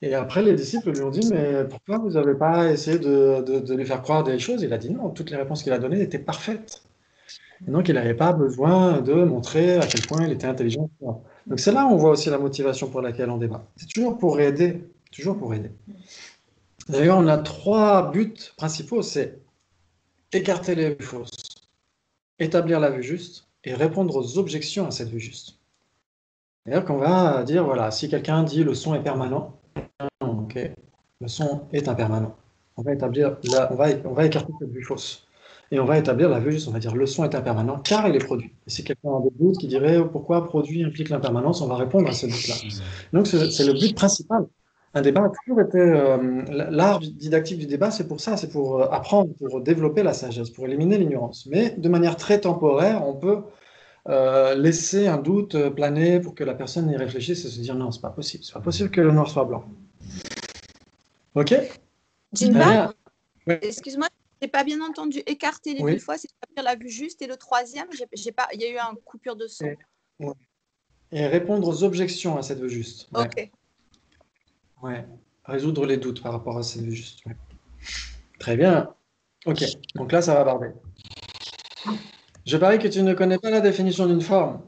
Et après, les disciples lui ont dit, mais pourquoi vous n'avez pas essayé de lui faire croire des choses? Il a dit non, toutes les réponses qu'il a données étaient parfaites. Et donc, il n'avait pas besoin de montrer à quel point il était intelligent. Donc, c'est là où on voit aussi la motivation pour laquelle on débat. C'est toujours pour aider. Toujours pour aider. D'ailleurs, on a 3 buts principaux, c'est écarter les vues fausses, établir la vue juste et répondre aux objections à cette vue juste. C'est-à-dire qu'on va dire, voilà, si quelqu'un dit le son est permanent, ok, le son est impermanent. On va écarter cette vue fausse. Et on va établir la vue juste, on va dire le son est impermanent car il est produit. Et si quelqu'un a des doutes qui dirait pourquoi produit implique l'impermanence, on va répondre à ce doute-là. Donc c'est le but principal. Un débat a toujours été l'art didactique du débat, c'est pour ça, c'est pour apprendre, pour développer la sagesse, pour éliminer l'ignorance. Mais de manière très temporaire, on peut laisser un doute planer pour que la personne y réfléchisse et se dire non, c'est pas possible que le noir soit blanc. Ok? Jinba, ouais. Excuse-moi, j'ai pas bien entendu. Écarter les vues fausses, c'est-à-dire la vue juste. Et le troisième, j'ai pas, il y a eu une coupure de son. Et répondre aux objections à cette vue juste. Ouais. Ok. Ouais. Résoudre les doutes par rapport à cette vue juste. Ouais. Très bien. Ok. Donc là, ça va barder. Je parie que tu ne connais pas la définition d'une forme.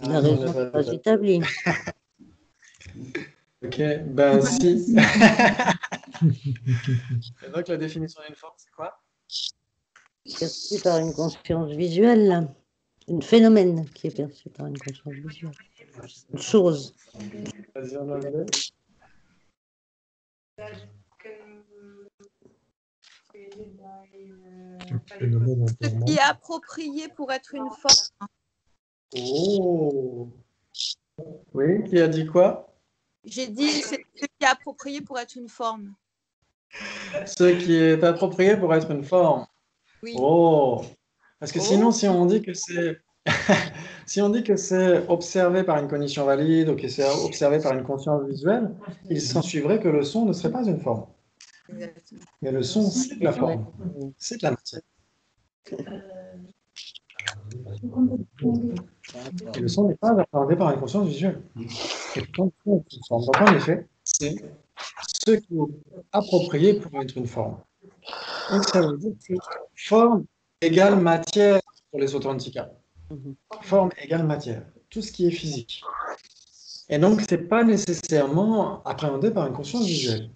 La raison n'est pas établie. Ok, ben si. Et donc la définition d'une forme, c'est quoi? Perçu par une conscience visuelle, un phénomène qui est perçu par une conscience visuelle, une chose. Vas-y, on anglais. Ce qui est approprié pour être une forme. Oh. Oui, qui a dit quoi? J'ai dit ce qui est approprié pour être une forme. Ce qui est approprié pour être une forme. Oui. Oh. Parce que sinon, si on dit que c'est si on dit que c'est observé par une cognition valide ou que c'est observé par une conscience visuelle, il s'en suivrait que le son ne serait pas une forme. Exactement. Mais le son, c'est de la forme. C'est de la matière. Et le son n'est pas appréhendé par une conscience visuelle. est tout entier une forme. Donc en effet, c'est ce qui est approprié pour être une forme. Donc ça veut dire que forme égale matière pour les authenticables. Forme égale matière. Tout ce qui est physique. Et donc, ce n'est pas nécessairement appréhendé par une conscience visuelle.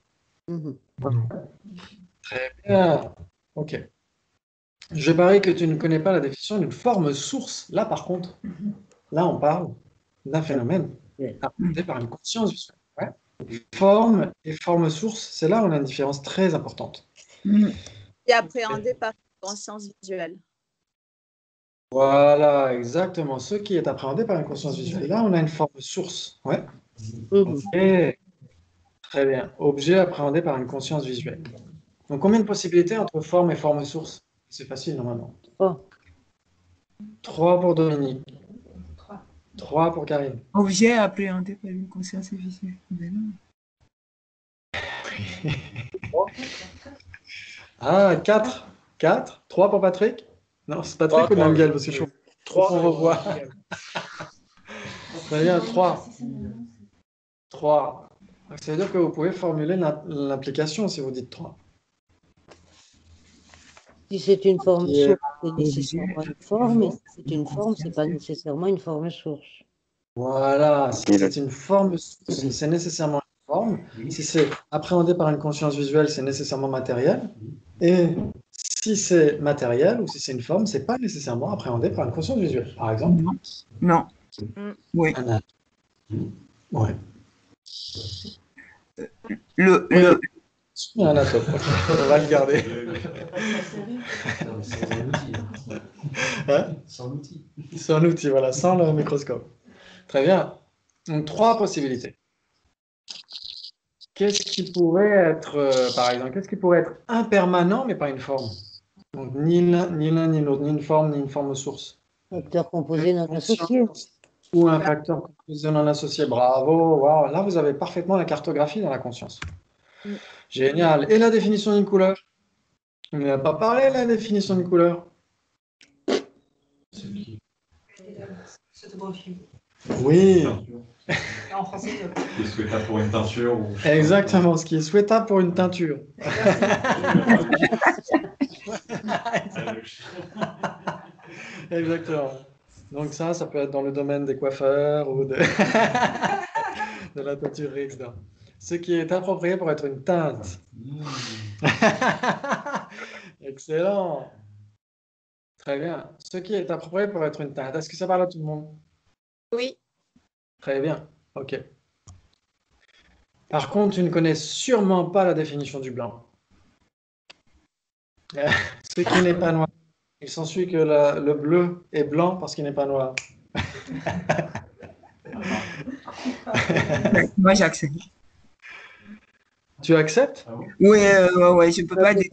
Très bien. OK. Je parie que tu ne connais pas la définition d'une forme source. Là, par contre, là, on parle d'un phénomène appréhendé par une conscience visuelle. Ouais. Forme et forme source, c'est là où on a une différence très importante. Et appréhendé par une conscience visuelle. Voilà, exactement. Ce qui est appréhendé par une conscience visuelle. Là, on a une forme source. Ouais. OK. Très bien. Objet appréhendé par une conscience visuelle. Donc, combien de possibilités entre forme et forme source? C'est facile, normalement. 3 pour Dominique. 3 pour Karine. Objet appréhendé par une conscience visuelle. Ah, 4. 4. 3 pour Patrick? Non, c'est Patrick ou Namgel, parce que je suis 3 on revoit. Très bien, 3. 3. Ça veut dire que vous pouvez formuler l'implication si vous dites 3. Si c'est une forme source, c'est nécessairement une forme. Et si c'est une forme, ce n'est pas nécessairement une forme source. Voilà, si c'est une forme source, c'est nécessairement une forme. Si c'est appréhendé par une conscience visuelle, c'est nécessairement matériel. Et si c'est matériel ou si c'est une forme, c'est pas nécessairement appréhendé par une conscience visuelle. Par exemple. Non. Oui. Ouais. Un atome. On va le garder. Sans l'outil. Sans l'outil, voilà, sans le microscope. Très bien. Donc, 3 possibilités. Qu'est-ce qui pourrait être, par exemple, qu'est-ce qui pourrait être impermanent, mais pas une forme? Donc, ni l'un, ni l'autre, ni une forme source. Facteur composé non associé. Ou un facteur composé non associé. Bravo. Wow. Là, vous avez parfaitement la cartographie dans la conscience. Génial. Et la définition d'une couleur? On n'a pas parlé de la définition d'une couleur. Oui. En français, ce qui est souhaitable pour une teinture ou... Exactement, ce qui est souhaitable pour une teinture. Exactement. Donc ça peut être dans le domaine des coiffeurs ou de la teinturerie, etc. Ce qui est approprié pour être une teinte. Excellent. Très bien. Ce qui est approprié pour être une teinte. Est-ce que ça parle à tout le monde? Oui. Très bien. OK. Par contre, tu ne connais sûrement pas la définition du blanc. Ce qui n'est pas noir. Il s'ensuit que le bleu est blanc parce qu'il n'est pas noir. Moi, j'accepte. Tu acceptes? Oui, je ne peux pas dire.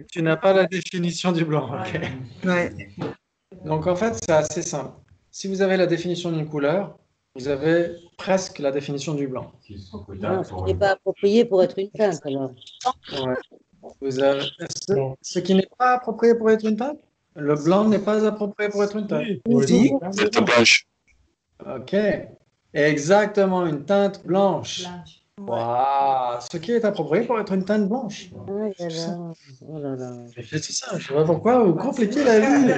Tu n'as pas la définition du blanc. Okay. Ouais. Donc, en fait, c'est assez simple. Si vous avez la définition d'une couleur, vous avez presque la définition du blanc. Non, ce qui n'est pas approprié pour être une teinte, alors. Ouais. Vous avez... Ce qui n'est pas approprié pour être une teinte? Le blanc n'est pas approprié pour être une teinte? Oui. Teinte blanche. OK. Exactement, une teinte blanche. Wow. Ce qui est approprié pour être une teinte blanche. Oh là là. C'est ça, je ne sais pas pourquoi vous compliquez la vie.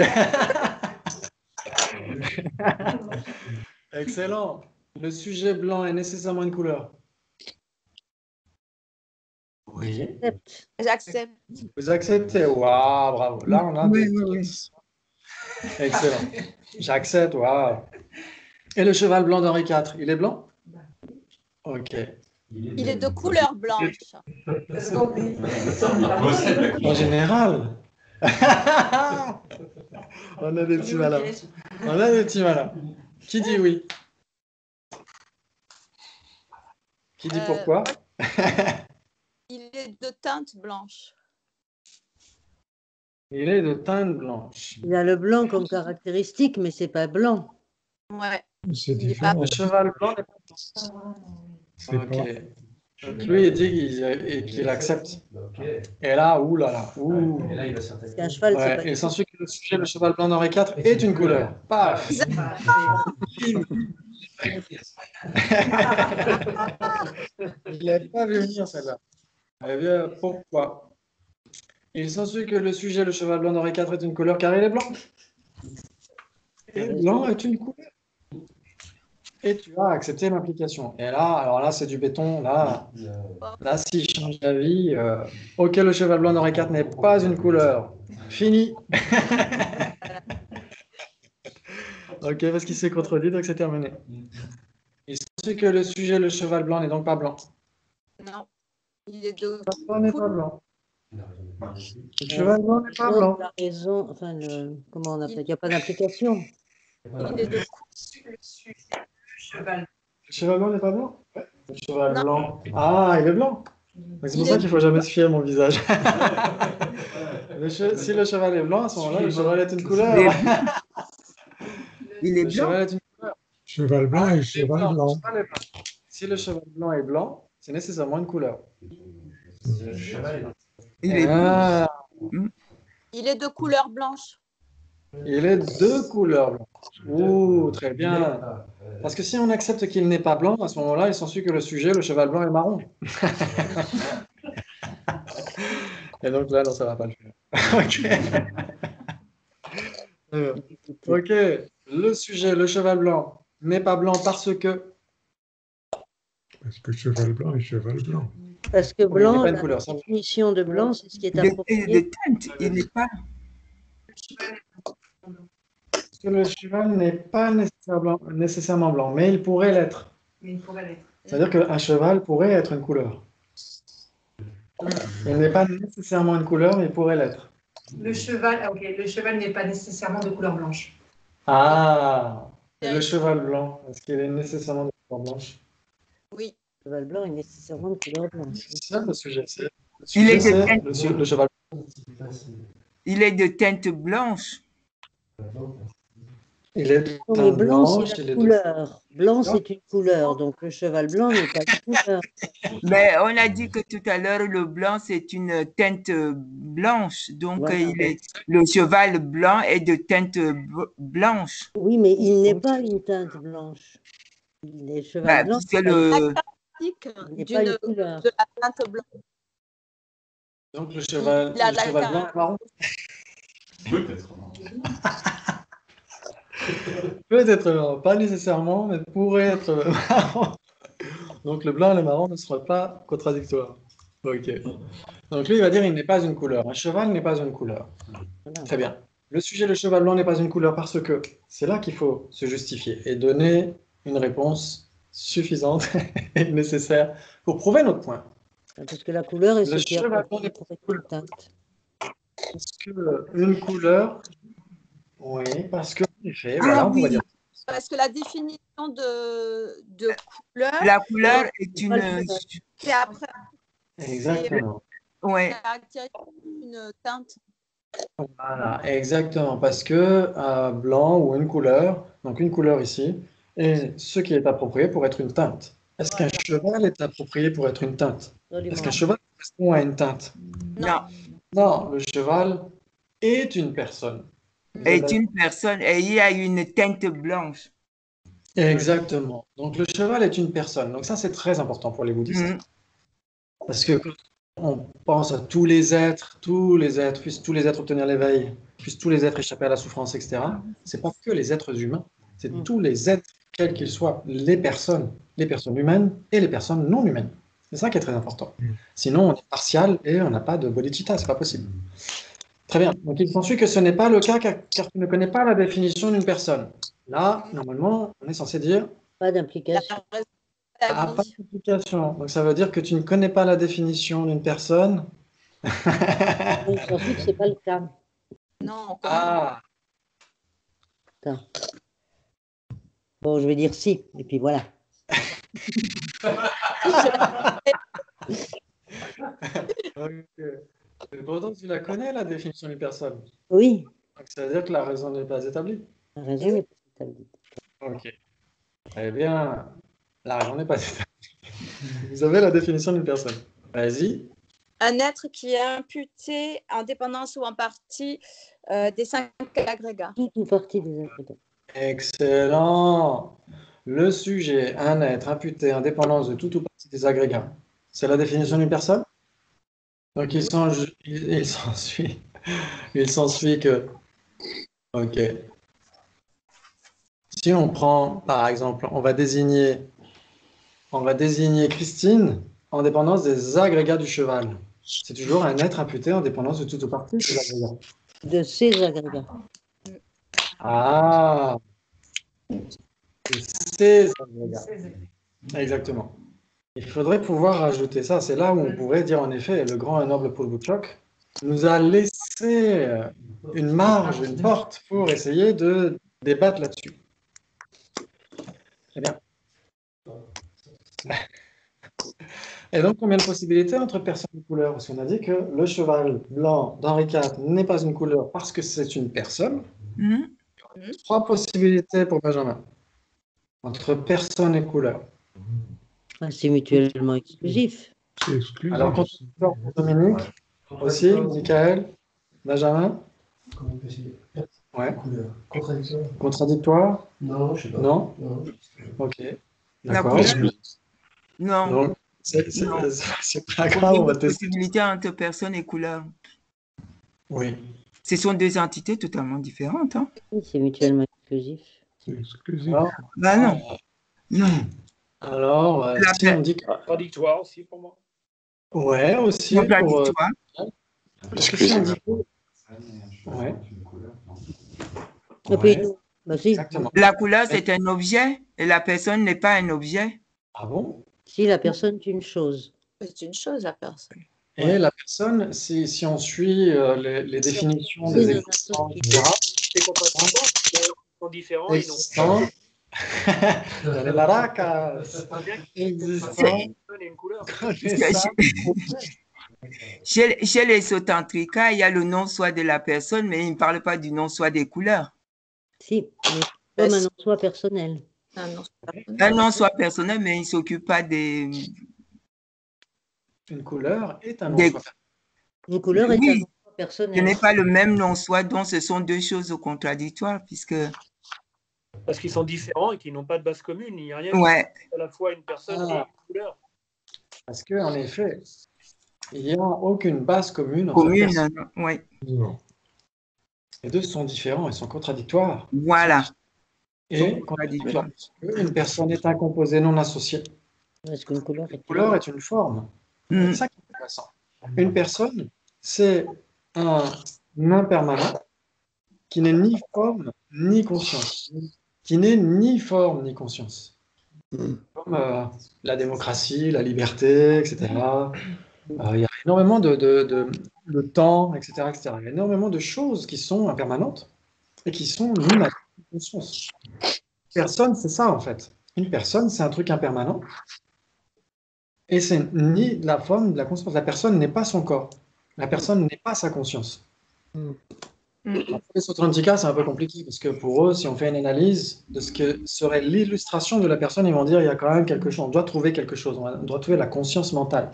Excellent. Le sujet blanc est nécessairement une couleur. Oui. J'accepte. Vous acceptez? Waouh, bravo. Là, on a. Oui. Excellent. J'accepte, waouh. Et le cheval blanc d'Henri IV, il est blanc? Ok. Il est de couleur blanche. En général. On a des petits malins. On a des petits malins. Qui dit oui? Qui dit pourquoi? Il est de teinte blanche. Il est de teinte blanche. Il a le blanc comme caractéristique, mais c'est pas blanc. Ouais. C'est différent. Le cheval blanc n'est pas. Ok. Donc lui, il dit qu'il accepte. Et là, oulala. Et là, il va certainement. C'est un cheval, c'est pas Et sans suite que le cheval blanc d'Henri IV est une couleur. Paf. Je ne l'ai pas vu venir, celle-là. Eh bien, pourquoi? Il s'ensuit que le sujet, le cheval blanc d'Henri IV, est une couleur car il est blanc. Et blanc est une couleur. Et tu as accepté l'implication. Et là, alors là, c'est du béton. Là, s'il change d'avis, ok, le cheval blanc d'Henri IV n'est pas une couleur. Fini. Ok, parce qu'il s'est contredit, donc c'est terminé. Il s'ensuit que le sujet, le cheval blanc, n'est donc pas blanc. Non. Il est de. Le cheval blanc n'est pas blanc. Le cheval blanc n'est pas blanc. La raison, enfin, comment on appelle? Il n'y a pas d'implication. Il est de. Le cheval. Le cheval blanc n'est pas blanc? Ouais. Le cheval blanc. Ah, il est blanc. C'est pour ça qu'il ne faut jamais se fier à mon visage. Si le cheval est blanc, à ce moment-là, le cheval est une couleur. Il est Le blanc. cheval est une couleur. Cheval blanc et cheval blanc. Si le cheval blanc est blanc, c'est nécessairement une couleur. Il est Ah, Il est de couleur blanche. il est de couleur blanche. Ouh, très bien. Parce que si on accepte qu'il n'est pas blanc, à ce moment-là, il s'ensuit que le sujet, le cheval blanc, est marron. Et donc là, non, ça ne va pas le faire. Ok. Ok. Le sujet, le cheval blanc, n'est pas blanc parce que. Parce que cheval blanc et cheval blanc. Parce que Oui, il n'est blanc, pas une la couleur, ça. définition de blanc, c'est ce qui est de approprié. teinte. Il n'est pas. Parce que le cheval n'est pas nécessairement blanc, mais il pourrait l'être. Mais il pourrait l'être. C'est-à-dire qu'un cheval pourrait être une couleur. Il n'est pas nécessairement une couleur, mais il pourrait l'être. Le cheval, ah, ok, le cheval n'est pas nécessairement de couleur blanche. Ah, et le cheval blanc, est-ce qu'il est nécessairement de couleur blanche? Oui. Le cheval blanc est nécessairement de couleur blanche. C'est ça le sujet. Il est de c'est teinte. le cheval blanc. Il est de teinte blanche. Il est de Non, mais teinte blanc, blanche, c'est il la est de... couleur. Blanc, c'est une couleur. Donc, le cheval blanc n'est pas une couleur. Mais on a dit que tout à l'heure, le blanc, c'est une teinte blanche. Donc, Voilà. le cheval blanc est de teinte blanche. Oui, mais il n'est pas une teinte blanche. Le cheval blanc, Puisque le... il n'est pas une couleur. De la teinte blanche. Donc le cheval, Il a le la cheval blanc est marron. Peut-être. Peut-être marron, pas nécessairement, mais pourrait être marron. Donc le blanc et le marron ne seraient pas contradictoires. Ok. Donc lui, il va dire il n'est pas une couleur. Un cheval n'est pas une couleur. Très bien. Le sujet, le cheval blanc n'est pas une couleur parce que c'est là qu'il faut se justifier et donner une réponse suffisante et nécessaire pour prouver notre point. Parce que la couleur est Le ce qui est cheval blanc approprié n'est pour pas une une couleur. teinte. Parce que une couleur, oui, parce que, en effet, Ah voilà, on pourrait oui. dire. Parce que la définition de couleur, La couleur est une... c'est après. Exactement. Ouais. Caractérise une teinte. Voilà, exactement, parce que blanc ou une couleur, donc une couleur ici, est ce qui est approprié pour être une teinte. Est-ce qu'un cheval est approprié pour être une teinte? Est-ce qu'un cheval correspond à une teinte? Non. Non, le cheval est une personne. Est une personne et il y a une teinte blanche. Exactement. Donc le cheval est une personne. Donc ça, c'est très important pour les bouddhistes. Parce que quand on pense à tous les êtres, puissent tous les êtres obtenir l'éveil, puissent tous les êtres échapper à la souffrance, etc., c'est pas que les êtres humains, c'est tous les êtres, quels qu'ils soient, les personnes humaines et les personnes non humaines. C'est ça qui est très important. Sinon, on est partial et on n'a pas de bodhicitta, c'est pas possible. Très bien. Donc il s'ensuit que ce n'est pas le cas car tu ne connais pas la définition d'une personne. Là, normalement, on est censé dire pas d'implication. Ah, pas d'implication. Donc ça veut dire que tu ne connais pas la définition d'une personne. Donc, je pense que ce n'est pas le cas. Non. Ah. Attends. Bon, je vais dire si, et puis voilà. Okay. Et pourtant, tu la connais, la définition d'une personne. Oui. Donc ça veut dire que la raison n'est pas établie. La raison n'est pas établie. Ok. Eh bien, la raison n'est pas établie. Vous avez la définition d'une personne. Vas-y. Un être qui est imputé en dépendance ou en partie des 5 agrégats. Toute ou partie des agrégats. Excellent. le sujet, un être imputé, indépendance de tout ou partie des agrégats. C'est la définition d'une personne? Donc il s'ensuit que, ok, si on prend par exemple, on va désigner Christine en dépendance des agrégats du cheval. C'est toujours un être imputé en dépendance de tout ou partie des agrégats. De ces agrégats. Ah, de ces agrégats. Exactement. Il faudrait pouvoir rajouter ça. C'est là où on pourrait dire en effet, le grand et noble Paul Butchok nous a laissé une marge, une porte pour essayer de débattre là-dessus. Très bien. Et donc, combien de possibilités entre personnes et couleurs? Parce qu'on a dit que le cheval blanc d'Henri IV n'est pas une couleur parce que c'est une personne. Trois possibilités pour Benjamin. Entre personne et couleur. C'est mutuellement exclusif. C'est exclusif. Alors, contradictoire pour Dominique, aussi, Michael, Benjamin. Ouais. Contradictoire. Contradictoire? Non, je sais pas. Non? Non. Ok. La D'accord. couleur? Non. Donc, c'est pas grave, on va tester. Possibilité entre personne et couleur. Oui. Ce sont deux entités totalement différentes. Hein? Oui, c'est mutuellement exclusif. C'est exclusif. Alors, Bah non. Non. alors si on dit que... Contradictoire aussi pour moi. Ouais, aussi. Contradictoire. Parce que si on dit... Ouais. Bah, si. Exactement. La couleur, c'est un objet et la personne n'est pas un objet. Ah bon? Si la personne est une chose. C'est une chose, la personne. Et la personne, si on suit les définitions des existants, etc. C'est contradictoire, ils sont différents. Existants. La raca. Existant. Chez les Sotantrika, il y a le non-soi de la personne, mais ils ne parlent pas du non-soi des couleurs. Si, mais comme un non-soi personnel. Un non-soi personnel, mais ils ne s'occupent pas des... Une couleur est un non-soi. Une couleur est un non-soi personnel. Ce n'est pas le même non-soi, donc ce sont deux choses contradictoires, puisque... Parce qu'ils sont différents et qu'ils n'ont pas de base commune. Il n'y a rien Ouais. à la fois une personne et une couleur. Parce qu'en effet, il n'y a aucune base commune entre Commune, personnes. oui. Non. Les deux sont différents, ils sont contradictoires. Voilà. Et contradictoires. Une personne est un composé non associé. Est-ce qu'une couleur est... Une couleur est une forme. C'est ça qui est intéressant. Une personne, c'est un impermanent qui n'est ni forme ni conscience. Qui n'est ni forme ni conscience. Comme la démocratie, la liberté, etc. Il y a énormément de temps, etc., etc. Il y a énormément de choses qui sont impermanentes et qui sont ni matière ni conscience. Personne, c'est ça en fait. Une personne, c'est un truc impermanent et c'est ni de la forme ni de la conscience. La personne n'est pas son corps. La personne n'est pas sa conscience. Les Sotantrika, c'est un peu compliqué parce que pour eux, si on fait une analyse de ce que serait l'illustration de la personne, ils vont dire il y a quand même quelque chose, on doit trouver quelque chose, on doit trouver la conscience mentale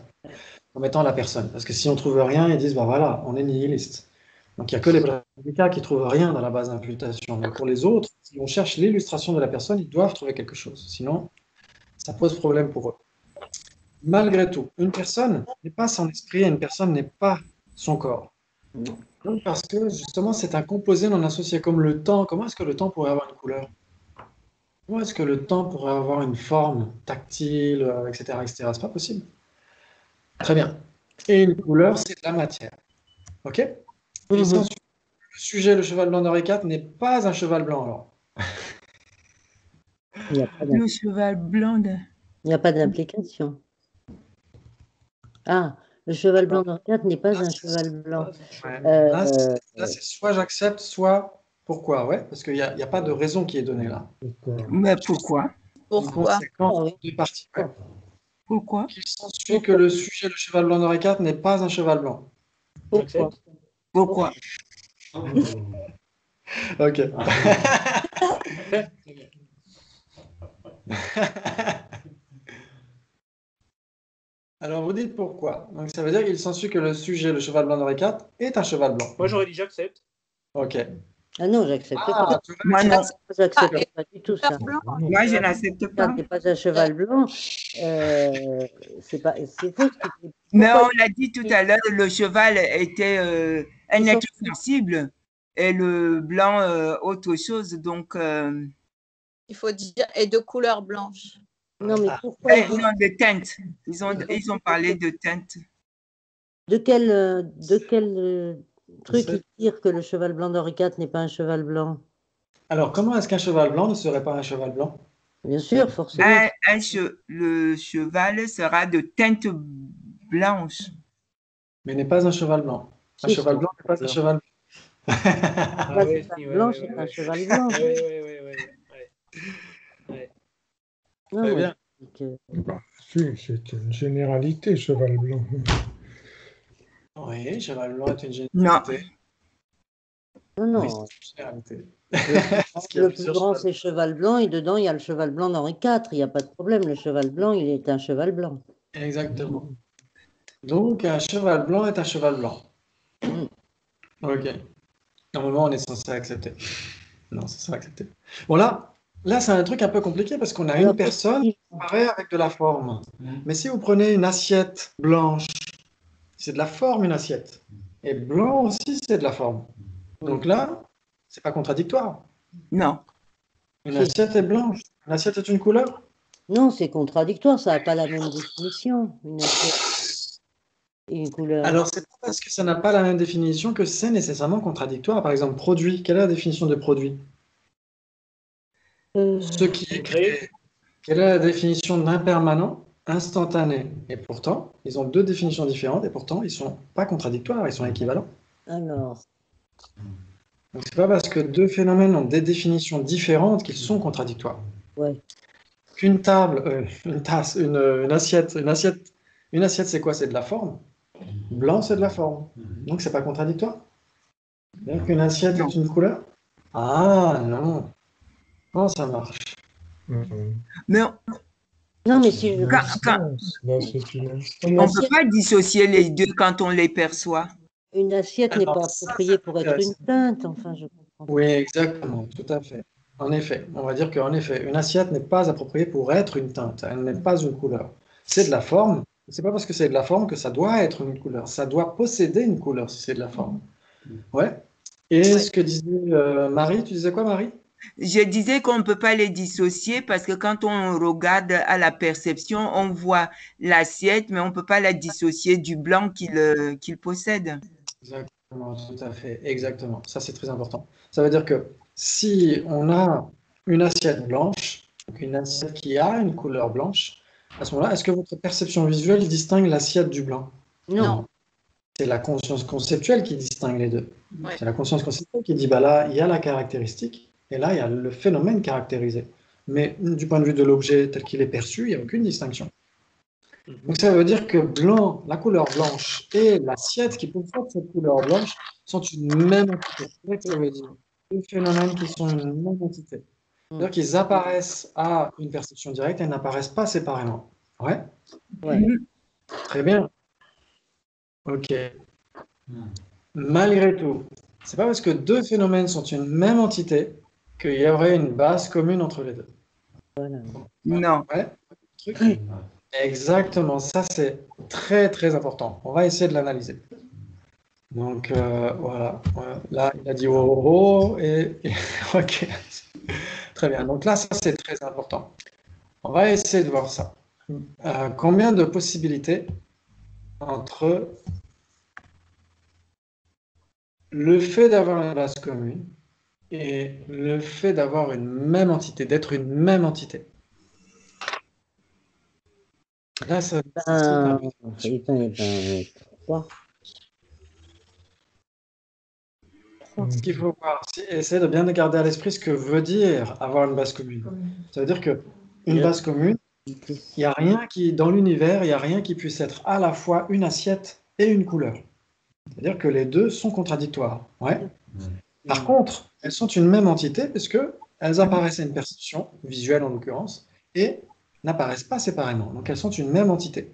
comme étant la personne. Parce que si on ne trouve rien, ils disent bah voilà, on est nihiliste. Donc il n'y a que les Sotantrika qui ne trouvent rien dans la base d'imputation. Mais pour les autres, si on cherche l'illustration de la personne, ils doivent trouver quelque chose. Sinon, ça pose problème pour eux. Malgré tout, une personne n'est pas son esprit et une personne n'est pas son corps. Donc, parce que justement, c'est un composé non associé comme le temps. Comment est-ce que le temps pourrait avoir une couleur? Comment est-ce que le temps pourrait avoir une forme tactile, etc., etc. C'est pas possible. Très bien. Et une couleur, c'est de la matière. OK? Le sujet, le cheval blanc d'Henri IV, n'est pas un cheval blanc, alors. Le cheval blanc de... Il n'y a pas d'implication. Ah, le cheval blanc d'Henri IV n'est pas un cheval blanc. Ouais. Là, c'est soit j'accepte, soit pourquoi. Ouais, parce qu'il n'y a pas de raison qui est donnée là. Mais pourquoi? Pourquoi? Deux parties. Ouais. Pourquoi? Il s'ensuit que le sujet, le cheval blanc d'Henri IV, n'est pas un cheval blanc. Pourquoi? Pourquoi? Ok. Alors vous dites pourquoi. Donc ça veut dire qu'il s'ensuit que le sujet, le cheval blanc d'Henri IV, est un cheval blanc. Moi j'aurais dit j'accepte. Ok. Ah non, j'accepte pas. Moi, non. J'accepte pas du tout ça. Moi, je n'accepte pas. Quand tu pas un cheval blanc, c'est faux. Mais on l'a dit tout à l'heure, le cheval était un être sensible et le blanc autre chose. Donc, il faut dire, et de couleur blanche. Non, mais pourquoi non, de teinte. Ils ont parlé de teinte. De quel truc ils tirent que le cheval blanc d'Henri IV n'est pas un cheval blanc? Alors, comment est-ce qu'un cheval blanc ne serait pas un cheval blanc? Bien sûr, forcément. Le cheval sera de teinte blanche. Mais n'est pas un cheval blanc. Un cheval blanc n'est pas un cheval blanc. Un cheval blanc, c'est un cheval blanc. Très bien. Bah, si, c'est une généralité, cheval blanc. Oui, cheval blanc est une généralité. Non. Oui, c'est une généralité. Le plus grand, c'est cheval blanc, et dedans, il y a le cheval blanc d'Henri IV. Il n'y a pas de problème. Le cheval blanc, il est un cheval blanc. Exactement. Donc, un cheval blanc est un cheval blanc. Ok. Normalement, on est censé accepter. Non, c'est ça, accepter. Bon, là c'est un truc un peu compliqué parce qu'on a une personne qui apparaît avec de la forme. Mais si vous prenez une assiette blanche, c'est de la forme, une assiette. Et blanc aussi, c'est de la forme. Donc là, c'est pas contradictoire. Non. Une assiette est blanche. Une assiette est une couleur? Non, c'est contradictoire. Ça n'a pas la même définition. Une assiette et une couleur. Alors, c'est pas parce que ça n'a pas la même définition que c'est nécessairement contradictoire. Par exemple, produit. Quelle est la définition de produit? Ce qui est créé. Quelle est la définition d'impermanent? Instantané. Et pourtant, ils ont deux définitions différentes et pourtant, ils ne sont pas contradictoires, ils sont équivalents. Alors. Donc, c'est pas parce que deux phénomènes ont des définitions différentes qu'ils sont contradictoires. Ouais. Qu'une table, une tasse, une assiette, c'est quoi? C'est de la forme. Blanc, c'est de la forme. Donc, c'est pas contradictoire. C'est-à-dire qu'une assiette est une couleur? Ah, non. Comment ça marche? Mais non, mais si on ne peut pas dissocier les deux quand on les perçoit. Une assiette n'est pas appropriée pour être une teinte, enfin, je comprends. Oui, exactement, tout à fait. En effet, on va dire qu'en effet, une assiette n'est pas appropriée pour être une teinte, elle n'est pas une couleur. C'est de la forme, c'est pas parce que c'est de la forme que ça doit être une couleur, ça doit posséder une couleur si c'est de la forme. Ouais. Et ce que disait Marie, tu disais quoi, Marie? Je disais qu'on ne peut pas les dissocier parce que quand on regarde à la perception, on voit l'assiette, mais on ne peut pas la dissocier du blanc qu'il possède. Exactement, tout à fait, exactement. Ça, c'est très important. Ça veut dire que si on a une assiette blanche, donc une assiette qui a une couleur blanche, à ce moment-là, est-ce que votre perception visuelle distingue l'assiette du blanc? Non. C'est la conscience conceptuelle qui distingue les deux. Ouais. C'est la conscience conceptuelle qui dit, bah là, il y a la caractéristique, et là, il y a le phénomène caractérisé. Mais du point de vue de l'objet tel qu'il est perçu, il n'y a aucune distinction. Donc ça veut dire que blanc, la couleur blanche et l'assiette qui possède cette couleur blanche sont une même entité. C'est ça que ça veut dire. Deux phénomènes qui sont une même entité. C'est-à-dire qu'ils apparaissent à une perception directe et n'apparaissent pas séparément. Ouais? Ouais. Très bien. Ok. Malgré tout, c'est pas parce que deux phénomènes sont une même entité qu'il y aurait une base commune entre les deux. Voilà. Non. Ouais. Exactement, ça c'est très très important. On va essayer de l'analyser. Donc voilà, là il a dit oh, oh et ok, très bien. Donc là ça c'est très important. On va essayer de voir ça. Combien de possibilités entre le fait d'avoir une base commune et le fait d'avoir une même entité, d'être une même entité? Là, ça trois. Ce qu'il faut voir, c'est essayer de bien garder à l'esprit ce que veut dire avoir une base commune. Ça veut dire qu'une base commune, il n'y a rien qui, dans l'univers, il n'y a rien qui puisse être à la fois une assiette et une couleur. C'est-à-dire que les deux sont contradictoires. Ouais. Par contre, elles sont une même entité puisque elles apparaissent à une perception, visuelle en l'occurrence, et n'apparaissent pas séparément. Donc elles sont une même entité.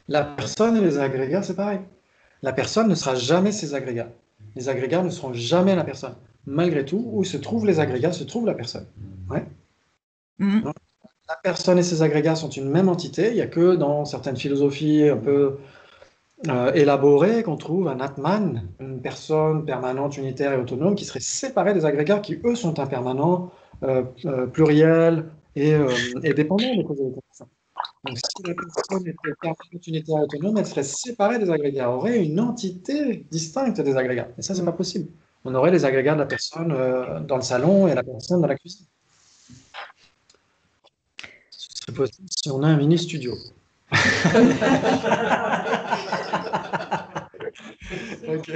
La personne et les agrégats, c'est pareil. La personne ne sera jamais ces agrégats. Les agrégats ne seront jamais la personne. malgré tout, où se trouvent les agrégats, se trouve la personne. Ouais. Mhm. Donc, la personne et ses agrégats sont une même entité. Il n'y a que dans certaines philosophies un peu élaborées qu'on trouve un Atman, une personne permanente, unitaire et autonome, qui serait séparée des agrégats qui, eux, sont impermanents, pluriels et dépendants des causes et des conditions. Donc, si la personne était permanente, unitaire et autonome, elle serait séparée des agrégats, elle aurait une entité distincte des agrégats. Et ça, c'est pas possible. On aurait les agrégats de la personne dans le salon et la personne dans la cuisine. Ce serait possible si on a un mini-studio. Ok.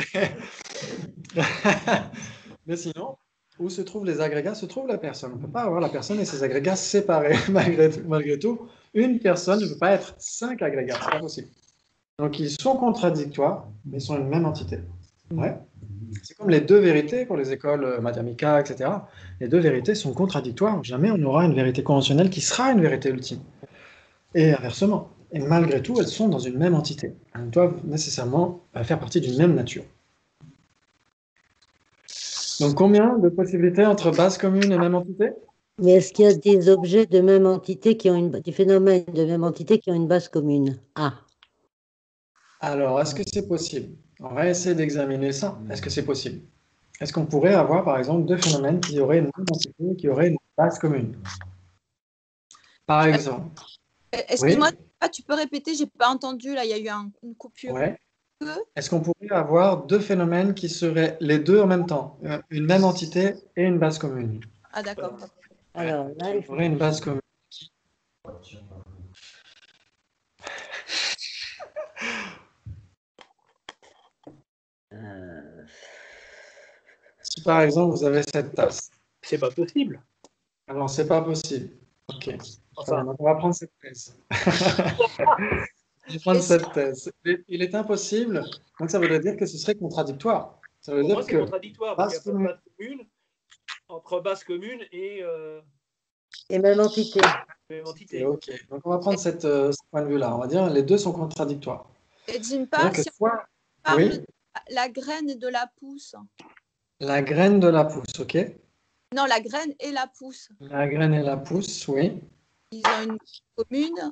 Mais sinon, où se trouvent les agrégats, se trouve la personne. On ne peut pas avoir la personne et ses agrégats séparés. Malgré tout, une personne ne peut pas être 5 agrégats. C'est pas possible. Donc, ils sont contradictoires, mais ils sont une même entité. Ouais. C'est comme les deux vérités pour les écoles Madhyamika, etc. Les deux vérités sont contradictoires. Jamais on aura une vérité conventionnelle qui sera une vérité ultime. Et inversement. Et malgré tout, elles sont dans une même entité. Elles doivent nécessairement faire partie d'une même nature. Donc, combien de possibilités entre base commune et même entité? Mais est-ce qu'il y a des objets de même entité qui ont des phénomènes de même entité qui ont une base commune? Ah. Alors, est-ce que c'est possible? On va essayer d'examiner ça. Est-ce que c'est possible? Est-ce qu'on pourrait avoir, par exemple, deux phénomènes qui auraient une même entité, qui auraient une base commune? Par exemple. Excuse-moi, tu peux répéter, j'ai pas entendu, là, il y a eu une coupure. Ouais. Est-ce qu'on pourrait avoir deux phénomènes qui seraient les deux en même temps, une même entité et une base commune? Ah, d'accord. Alors, là, il y aurait une base commune. Si par exemple vous avez cette tasse. C'est pas possible. Alors c'est pas possible. Ok. Enfin. Donc, on va prendre cette thèse. Je vais prendre cette thèse. Il est impossible. Donc ça voudrait dire que ce serait contradictoire. Ça veut Pour dire moi, c'est que contradictoire. Parce qu'il n'y a pas de base commune entre base commune et même entité. Même entité. Ok. Donc on va prendre ce point de vue-là. On va dire les deux sont contradictoires. Et Jimpa, si on parle oui. de la graine de la pousse. La graine de la pousse, ok. Non, la graine et la pousse. La graine et la pousse, oui. Ils ont une commune.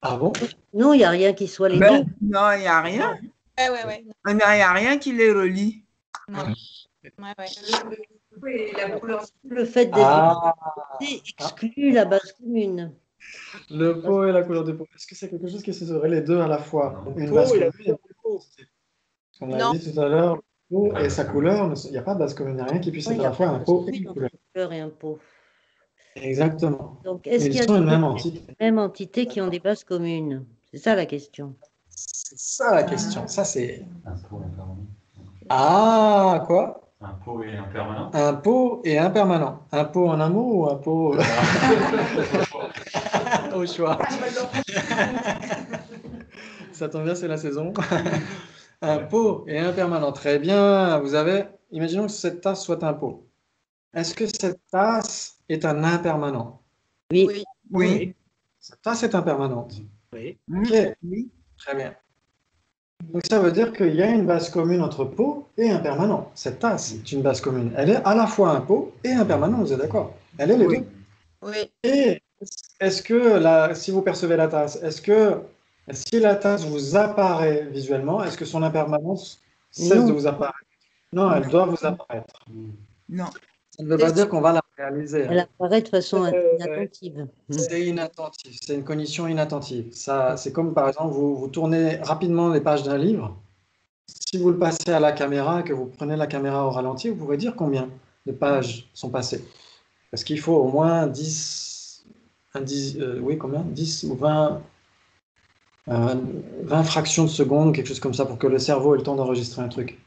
Ah bon? Non, il n'y a rien qui soit les deux. Non, il n'y a rien. Ouais. Il n'y a rien qui les relie. Non. Le fait d'être exclut la base commune. Le pot et la couleur de peau. Est-ce que c'est quelque chose qui se serait les deux à la fois? Non. Une base commune. On a Non. dit tout à l'heure, le pot et sa couleur, il n'y a pas de base commune, il n'y a rien qui puisse être à la fois un pot et une couleur. Et un pot. Exactement. Donc, est-ce qu'il y a sont une des même entité qui ont des bases communes? C'est ça la question. C'est ça la question. Ça, c'est. Un pot impermanent. Ah, quoi? Un pot et impermanent. Un pot et impermanent. Un pot en un mot ou un pot au choix? Ça tombe bien, c'est la saison. Un pot et impermanent. Très bien. Vous avez. Imaginons que cette tasse soit un pot. Est-ce que cette tasse est un impermanent? Oui. Oui. Cette tasse est impermanente. Oui. Ok. Très bien. Donc ça veut dire qu'il y a une base commune entre pot et impermanent. Cette tasse est une base commune. Elle est à la fois un pot et impermanent, vous êtes d'accord? Elle est les deux. Oui. Et est-ce que, si vous percevez la tasse, est-ce que si la tasse vous apparaît visuellement, est-ce que son impermanence cesse de vous apparaître? Non, elle doit vous apparaître. Non. Ça ne veut pas dire qu'on va la réaliser. Elle apparaît de façon inattentive. C'est inattentif, c'est une cognition inattentive. C'est comme par exemple, vous tournez rapidement les pages d'un livre. Si vous le passez à la caméra et que vous prenez la caméra au ralenti, vous pourrez dire combien de pages sont passées. Parce qu'il faut au moins 10 ou 20 fractions de seconde, quelque chose comme ça, pour que le cerveau ait le temps d'enregistrer un truc.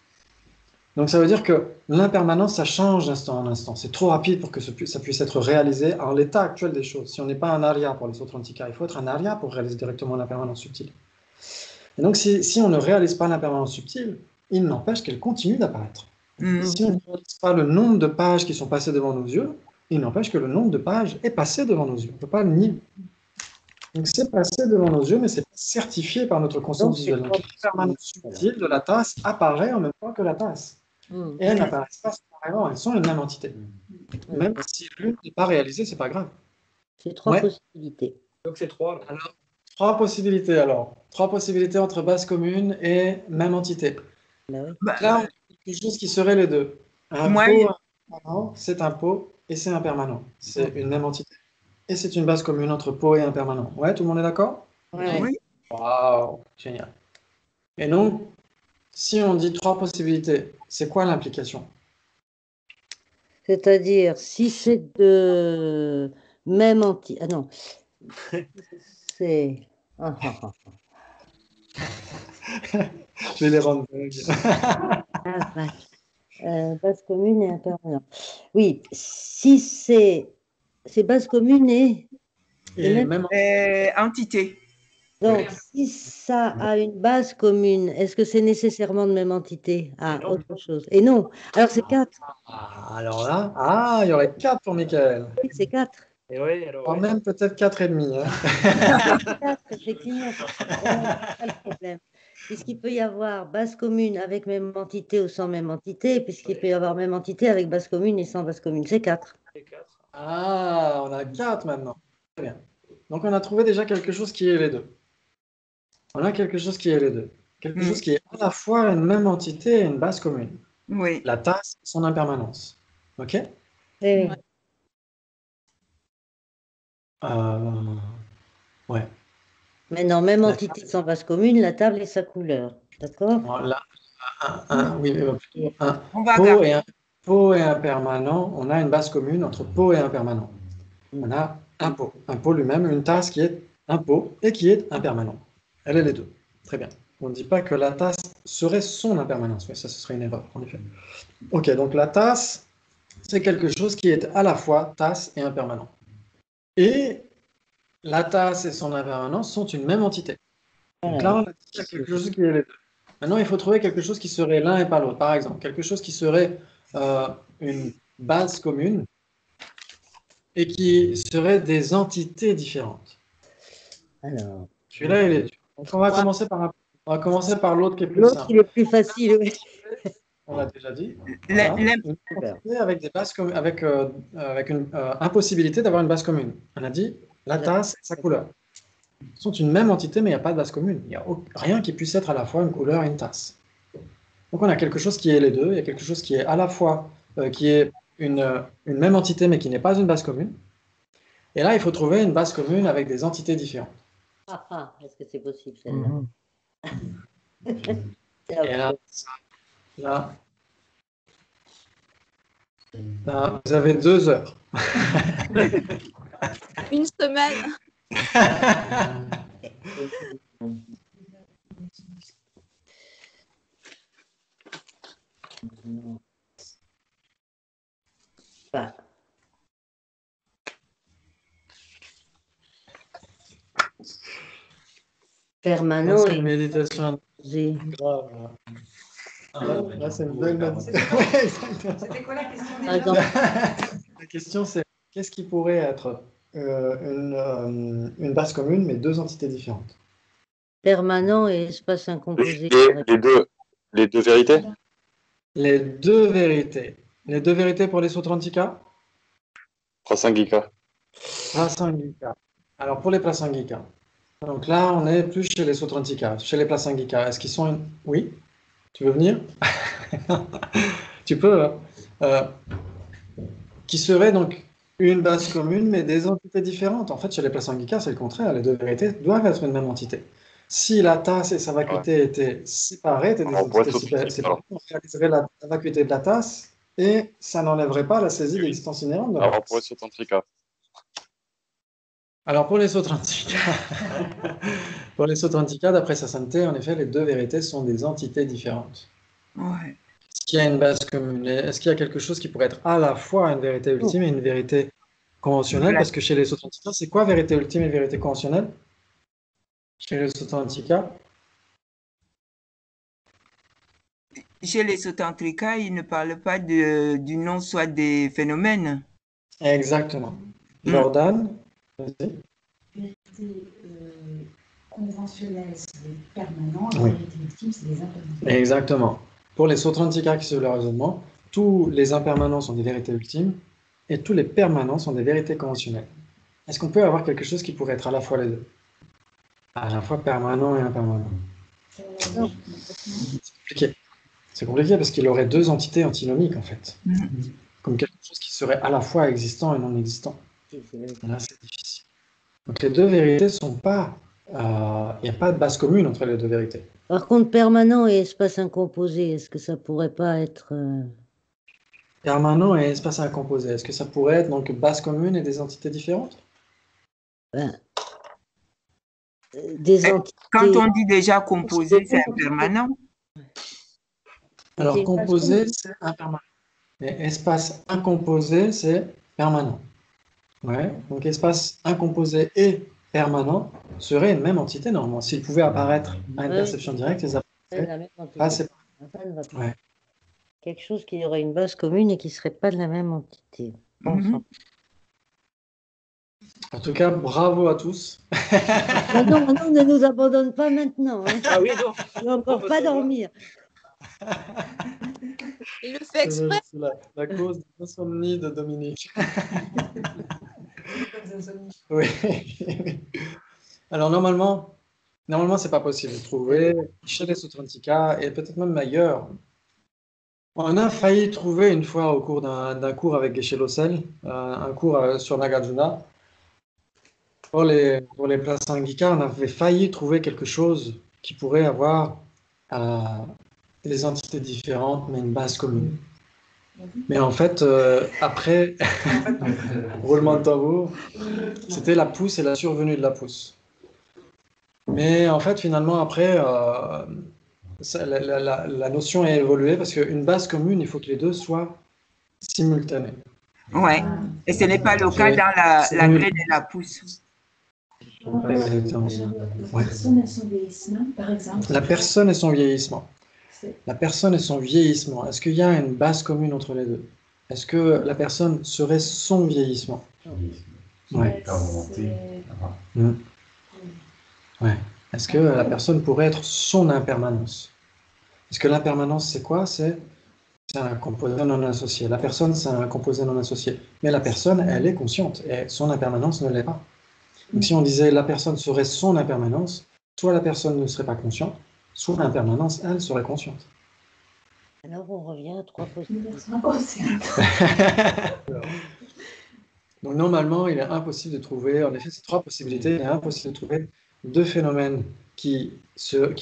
Donc ça veut dire que l'impermanence, ça change d'instant en instant. C'est trop rapide pour que ça puisse être réalisé en l'état actuel des choses. Si on n'est pas un arya pour les autres antikas, il faut être un arya pour réaliser directement l'impermanence subtile. Et donc si on ne réalise pas l'impermanence subtile, il n'empêche qu'elle continue d'apparaître. Si on ne réalise pas le nombre de pages qui sont passées devant nos yeux, il n'empêche que le nombre de pages est passé devant nos yeux. On ne peut pas le nier. Donc c'est passé devant nos yeux, mais c'est certifié par notre conscience visuelle. Donc l'impermanence subtile de la tasse apparaît en même temps que la tasse. Et elles n'apparaissent pas séparément, elles sont une même entité. Même si l'une n'est pas réalisée, c'est pas grave. C'est 3 possibilités. Donc c'est 3. Alors, 3 possibilités alors. 3 possibilités entre base commune et même entité. Là, on a quelque chose qui serait les deux. Un pot impermanent, c'est un pot et c'est impermanent. C'est une même entité. Et c'est une base commune entre pot et impermanent. Ouais, tout le monde est d'accord? Oui. Waouh, génial. Et donc, si on dit 3 possibilités, c'est quoi l'implication? C'est-à-dire, si c'est de même entité... Ah non. C'est... Je vais les rendre base commune et impermanent. Oui, si c'est base commune et même entité. Donc, si ça a une base commune, est-ce que c'est nécessairement de même entité? Ah, autre chose. Et non. Alors, c'est 4. Alors là, il y aurait 4 pour Michael. Oui, c'est 4. Et oui, alors, Même peut-être 4,5. Hein. 4, effectivement. C'est pas le problème. Puisqu'il peut y avoir base commune avec même entité ou sans même entité, puisqu'il peut y avoir même entité avec base commune et sans base commune. C'est 4. Ah, on a 4 maintenant. Très bien. Donc, on a trouvé déjà quelque chose qui est les deux. On a quelque chose qui est les deux. Quelque chose qui est à la fois une même entité et une base commune. Oui. La tasse et son impermanence. OK? Oui. Ouais. Maintenant, même entité sans base commune, la table et sa couleur. D'accord? Là, plutôt un pot et impermanent. On a une base commune entre pot et impermanent. On a un pot. Un pot lui-même, une tasse qui est un pot et qui est impermanent. Elle est les deux. Très bien. On ne dit pas que la tasse serait son impermanence, mais ça, ce serait une erreur, en effet. Ok, donc la tasse, c'est quelque chose qui est à la fois tasse et impermanent. Et la tasse et son impermanence sont une même entité. Donc là, on a dit qu'il y a quelque chose qui est les deux. Maintenant, il faut trouver quelque chose qui serait l'un et pas l'autre. Par exemple, quelque chose qui serait une base commune et qui serait des entités différentes. Alors, celui-là, il est dur. Donc, on va commencer par l'autre qui est plus l'autre, simple. il est plus facile. Oui. On l'a déjà dit. Voilà. Une entité avec des bases avec une impossibilité d'avoir une base commune. On a dit la tasse et sa couleur sont une même entité, mais il n'y a pas de base commune. Il n'y a rien qui puisse être à la fois une couleur et une tasse. Donc on a quelque chose qui est les deux. Il y a quelque chose qui est à la fois qui est une même entité, mais qui n'est pas une base commune. Et là, il faut trouver une base commune avec des entités différentes. Est-ce que c'est possible celle-là? Et là, vous avez 2 heures. Une semaine. Permanent. C'est une méditation grave. Là, c'est une belle méditation. C'était quoi la question La question, c'est qu'est-ce qui pourrait être une base commune, mais 2 entités différentes? Permanent et espace incomposé. Les deux vérités? Les 2 vérités. Les 2 vérités pour les Sotrantika? Prasangika. Prasangika. Alors, pour les Prasangika. Donc là, on est plus chez les Sotrantika, chez les Prasangika. Est-ce qu'ils sont... Oui? Tu veux venir? Tu peux. Qui serait donc une base commune, mais des entités différentes. En fait, chez les Prasangika, c'est le contraire. Les 2 vérités doivent être une même entité. Si la tasse et sa vacuité étaient séparées, étaient des entités séparées, on réaliserait la vacuité de la tasse et ça n'enlèverait pas la saisie de l'existence inhérente de la tasse. Pour les Sotrantika. Alors pour les Sotrantika, d'après Sasanté, en effet, les 2 vérités sont des entités différentes. Ouais. Est-ce qu'il y a une base commune? Est-ce qu'il y a quelque chose qui pourrait être à la fois une vérité ultime et une vérité conventionnelle? Parce que chez les Sotrantika, c'est quoi vérité ultime et vérité conventionnelle? Chez les Sotrantika? Chez les Sotantrika, ils ne parlent pas du nom soit des phénomènes. Exactement. Jordan, vas-y. Vérité conventionnelle, c'est les permanents, et Oui. vérité ultime, c'est les impermanents. Exactement. pour les Sautrantika qui suivent le raisonnement, tous les impermanents sont des vérités ultimes et tous les permanents sont des vérités conventionnelles. Est-ce qu'on peut avoir quelque chose qui pourrait être à la fois les deux? À la fois permanent et impermanent. C'est compliqué. C'est compliqué parce qu'il aurait deux entités antinomiques en fait. Comme quelque chose qui serait à la fois existant et non existant. Et là, c'est difficile. Donc les deux vérités sont pas... Il n'y a pas de base commune entre les deux vérités. Par contre, permanent et espace incomposé, est-ce que ça pourrait pas être... Permanent et espace incomposé, est-ce que ça pourrait être donc base commune et des entités différentes? Des entités... Quand on dit déjà composé, c'est impermanent. Alors, composé, c'est impermanent. Et espace incomposé, c'est permanent. Ouais. Donc, espace incomposé et permanent serait une même entité, normalement. S'ils pouvaient apparaître à une perception directe, ils apparaîtraient. Ah, c'est ouais. Quelque chose qui aurait une base commune et qui ne serait pas de la même entité. En tout cas, bravo à tous. Non, ne nous abandonne pas maintenant. Hein. Ah oui, non. Je ne vais encore pas dormir. Il le fait exprès. C'est la cause de l'insomnie de Dominique. Oui. Alors, normalement, ce n'est pas possible de trouver chez les Sautrantika et peut-être même ailleurs. On a failli trouver une fois au cours d'un cours avec Geshe Lossel, un cours sur Nagarjuna. Pour les Prasangika, on avait failli trouver quelque chose qui pourrait avoir des entités différentes, mais une base commune. Mais en fait, après, roulement de tambour, c'était la pousse et la survenue de la pousse. Mais en fait, finalement, après, la notion a évolué parce qu'une base commune, il faut que les deux soient simultanés. Ouais. Et ce n'est pas le cas dans la graine et la pousse. Exactement. La personne et son vieillissement, par exemple. La personne et son vieillissement. La personne et son vieillissement. Est-ce qu'il y a une base commune entre les deux? Est-ce que la personne serait son vieillissement? Ouais. Ouais. Est-ce que la personne pourrait être son impermanence? Est-ce que l'impermanence, c'est quoi? C'est un composé non associé. La personne, c'est un composé non associé. Mais la personne, elle est consciente et son impermanence ne l'est pas. Donc si on disait la personne serait son impermanence, soit la personne ne serait pas consciente, soit l'impermanence, elle, serait consciente. Alors on revient à trois possibilités. Donc normalement, il est impossible de trouver, en effet, ces trois possibilités, il est impossible de trouver deux phénomènes qui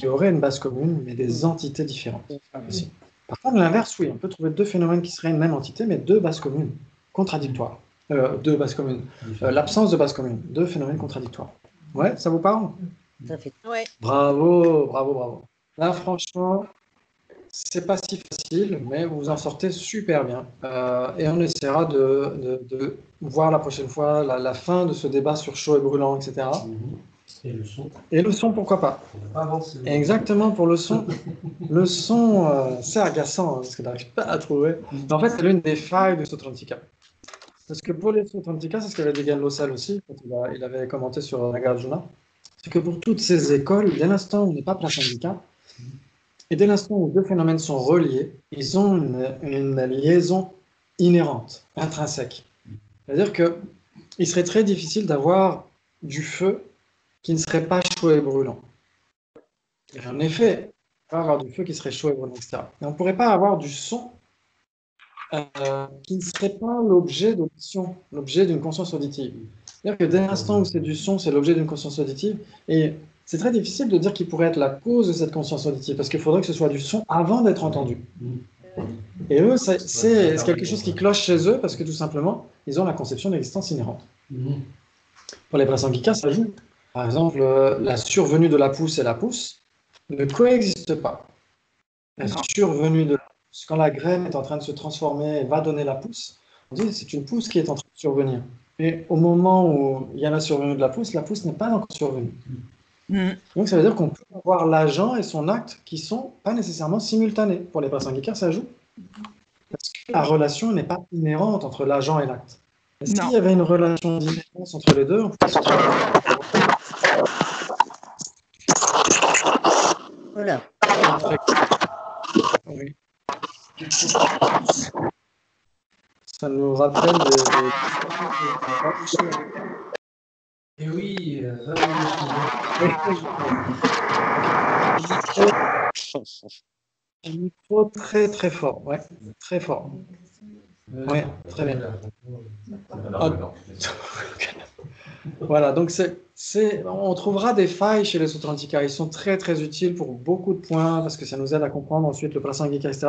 auraient une base commune, mais des entités différentes. Par contre, l'inverse, oui, on peut trouver deux phénomènes qui seraient une même entité, mais deux bases communes, contradictoires. Deux bases communes. L'absence de base commune, deux phénomènes contradictoires. Ouais, ça vous parle? Ça fait... Ouais. Bravo, bravo, bravo. Là, franchement, c'est pas si facile, mais vous en sortez super bien. Et on essaiera de voir la prochaine fois la fin de ce débat sur chaud et brûlant, etc. Et le son. Et le son, pourquoi pas? Exactement, pour le son. Le son, c'est agaçant, parce que je n'arrive pas à trouver. Mais en fait, c'est l'une des failles de Sautrantika. Parce que pour les Sautrantika, c'est ce qu'avait dit Gen Lossel aussi, quand il avait commenté sur Nagarjuna, c'est que pour toutes ces écoles, dès l'instant où on n'est pas Prasangika, et dès l'instant où deux phénomènes sont reliés, ils ont une liaison inhérente, intrinsèque. C'est-à-dire qu'il serait très difficile d'avoir du feu qui ne serait pas chaud et brûlant. Et en effet, on peut avoir du feu qui serait chaud et brûlant, etc. Mais on ne pourrait pas avoir du son qui ne serait pas l'objet d'audition, l'objet d'une conscience auditive. C'est-à-dire que dès l'instant où c'est du son, c'est l'objet d'une conscience auditive, et c'est très difficile de dire qu'il pourrait être la cause de cette conscience auditive, parce qu'il faudrait que ce soit du son avant d'être entendu. Et eux, c'est quelque chose qui cloche chez eux, parce que tout simplement, ils ont la conception d'existence inhérente. Pour les Prasangika, ça joue. Par exemple, la survenue de la pousse et la pousse ne coexistent pas. La survenue de la pousse, quand la graine est en train de se transformer et va donner la pousse, on dit que c'est une pousse qui est en train de survenir. Et au moment où il y a la survenue de la pousse n'est pas encore survenue. Donc ça veut dire qu'on peut avoir l'agent et son acte qui ne sont pas nécessairement simultanés. Pour les Prasangika, ça joue. Parce que la relation n'est pas inhérente entre l'agent et l'acte. S'il y avait une relation d'inhérence entre les deux, on pourrait... Voilà. Oui. Oui. Ça nous rappelle Et oui, un micro très très fort, ouais, très fort. Ouais, très bien. Voilà, donc on trouvera des failles chez les Sutrantika. Ils sont très très utiles pour beaucoup de points parce que ça nous aide à comprendre ensuite le Prasangika, etc.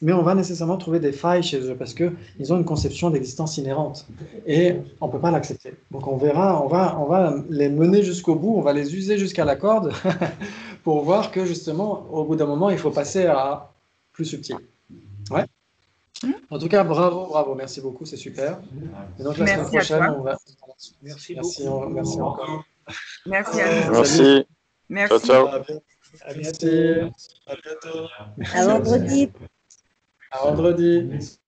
Mais on va nécessairement trouver des failles chez eux parce qu'ils ont une conception d'existence inhérente et on ne peut pas l'accepter. Donc on verra, on va les mener jusqu'au bout, on va les user jusqu'à la corde pour voir que justement, au bout d'un moment, il faut passer à plus subtil. Ouais. En tout cas, bravo, bravo, merci beaucoup, c'est super. Et donc la semaine prochaine, on va. Merci beaucoup. Merci encore. Merci à vous. Merci. Merci. Ciao, ciao. À bientôt. À bientôt. À vendredi. À vendredi.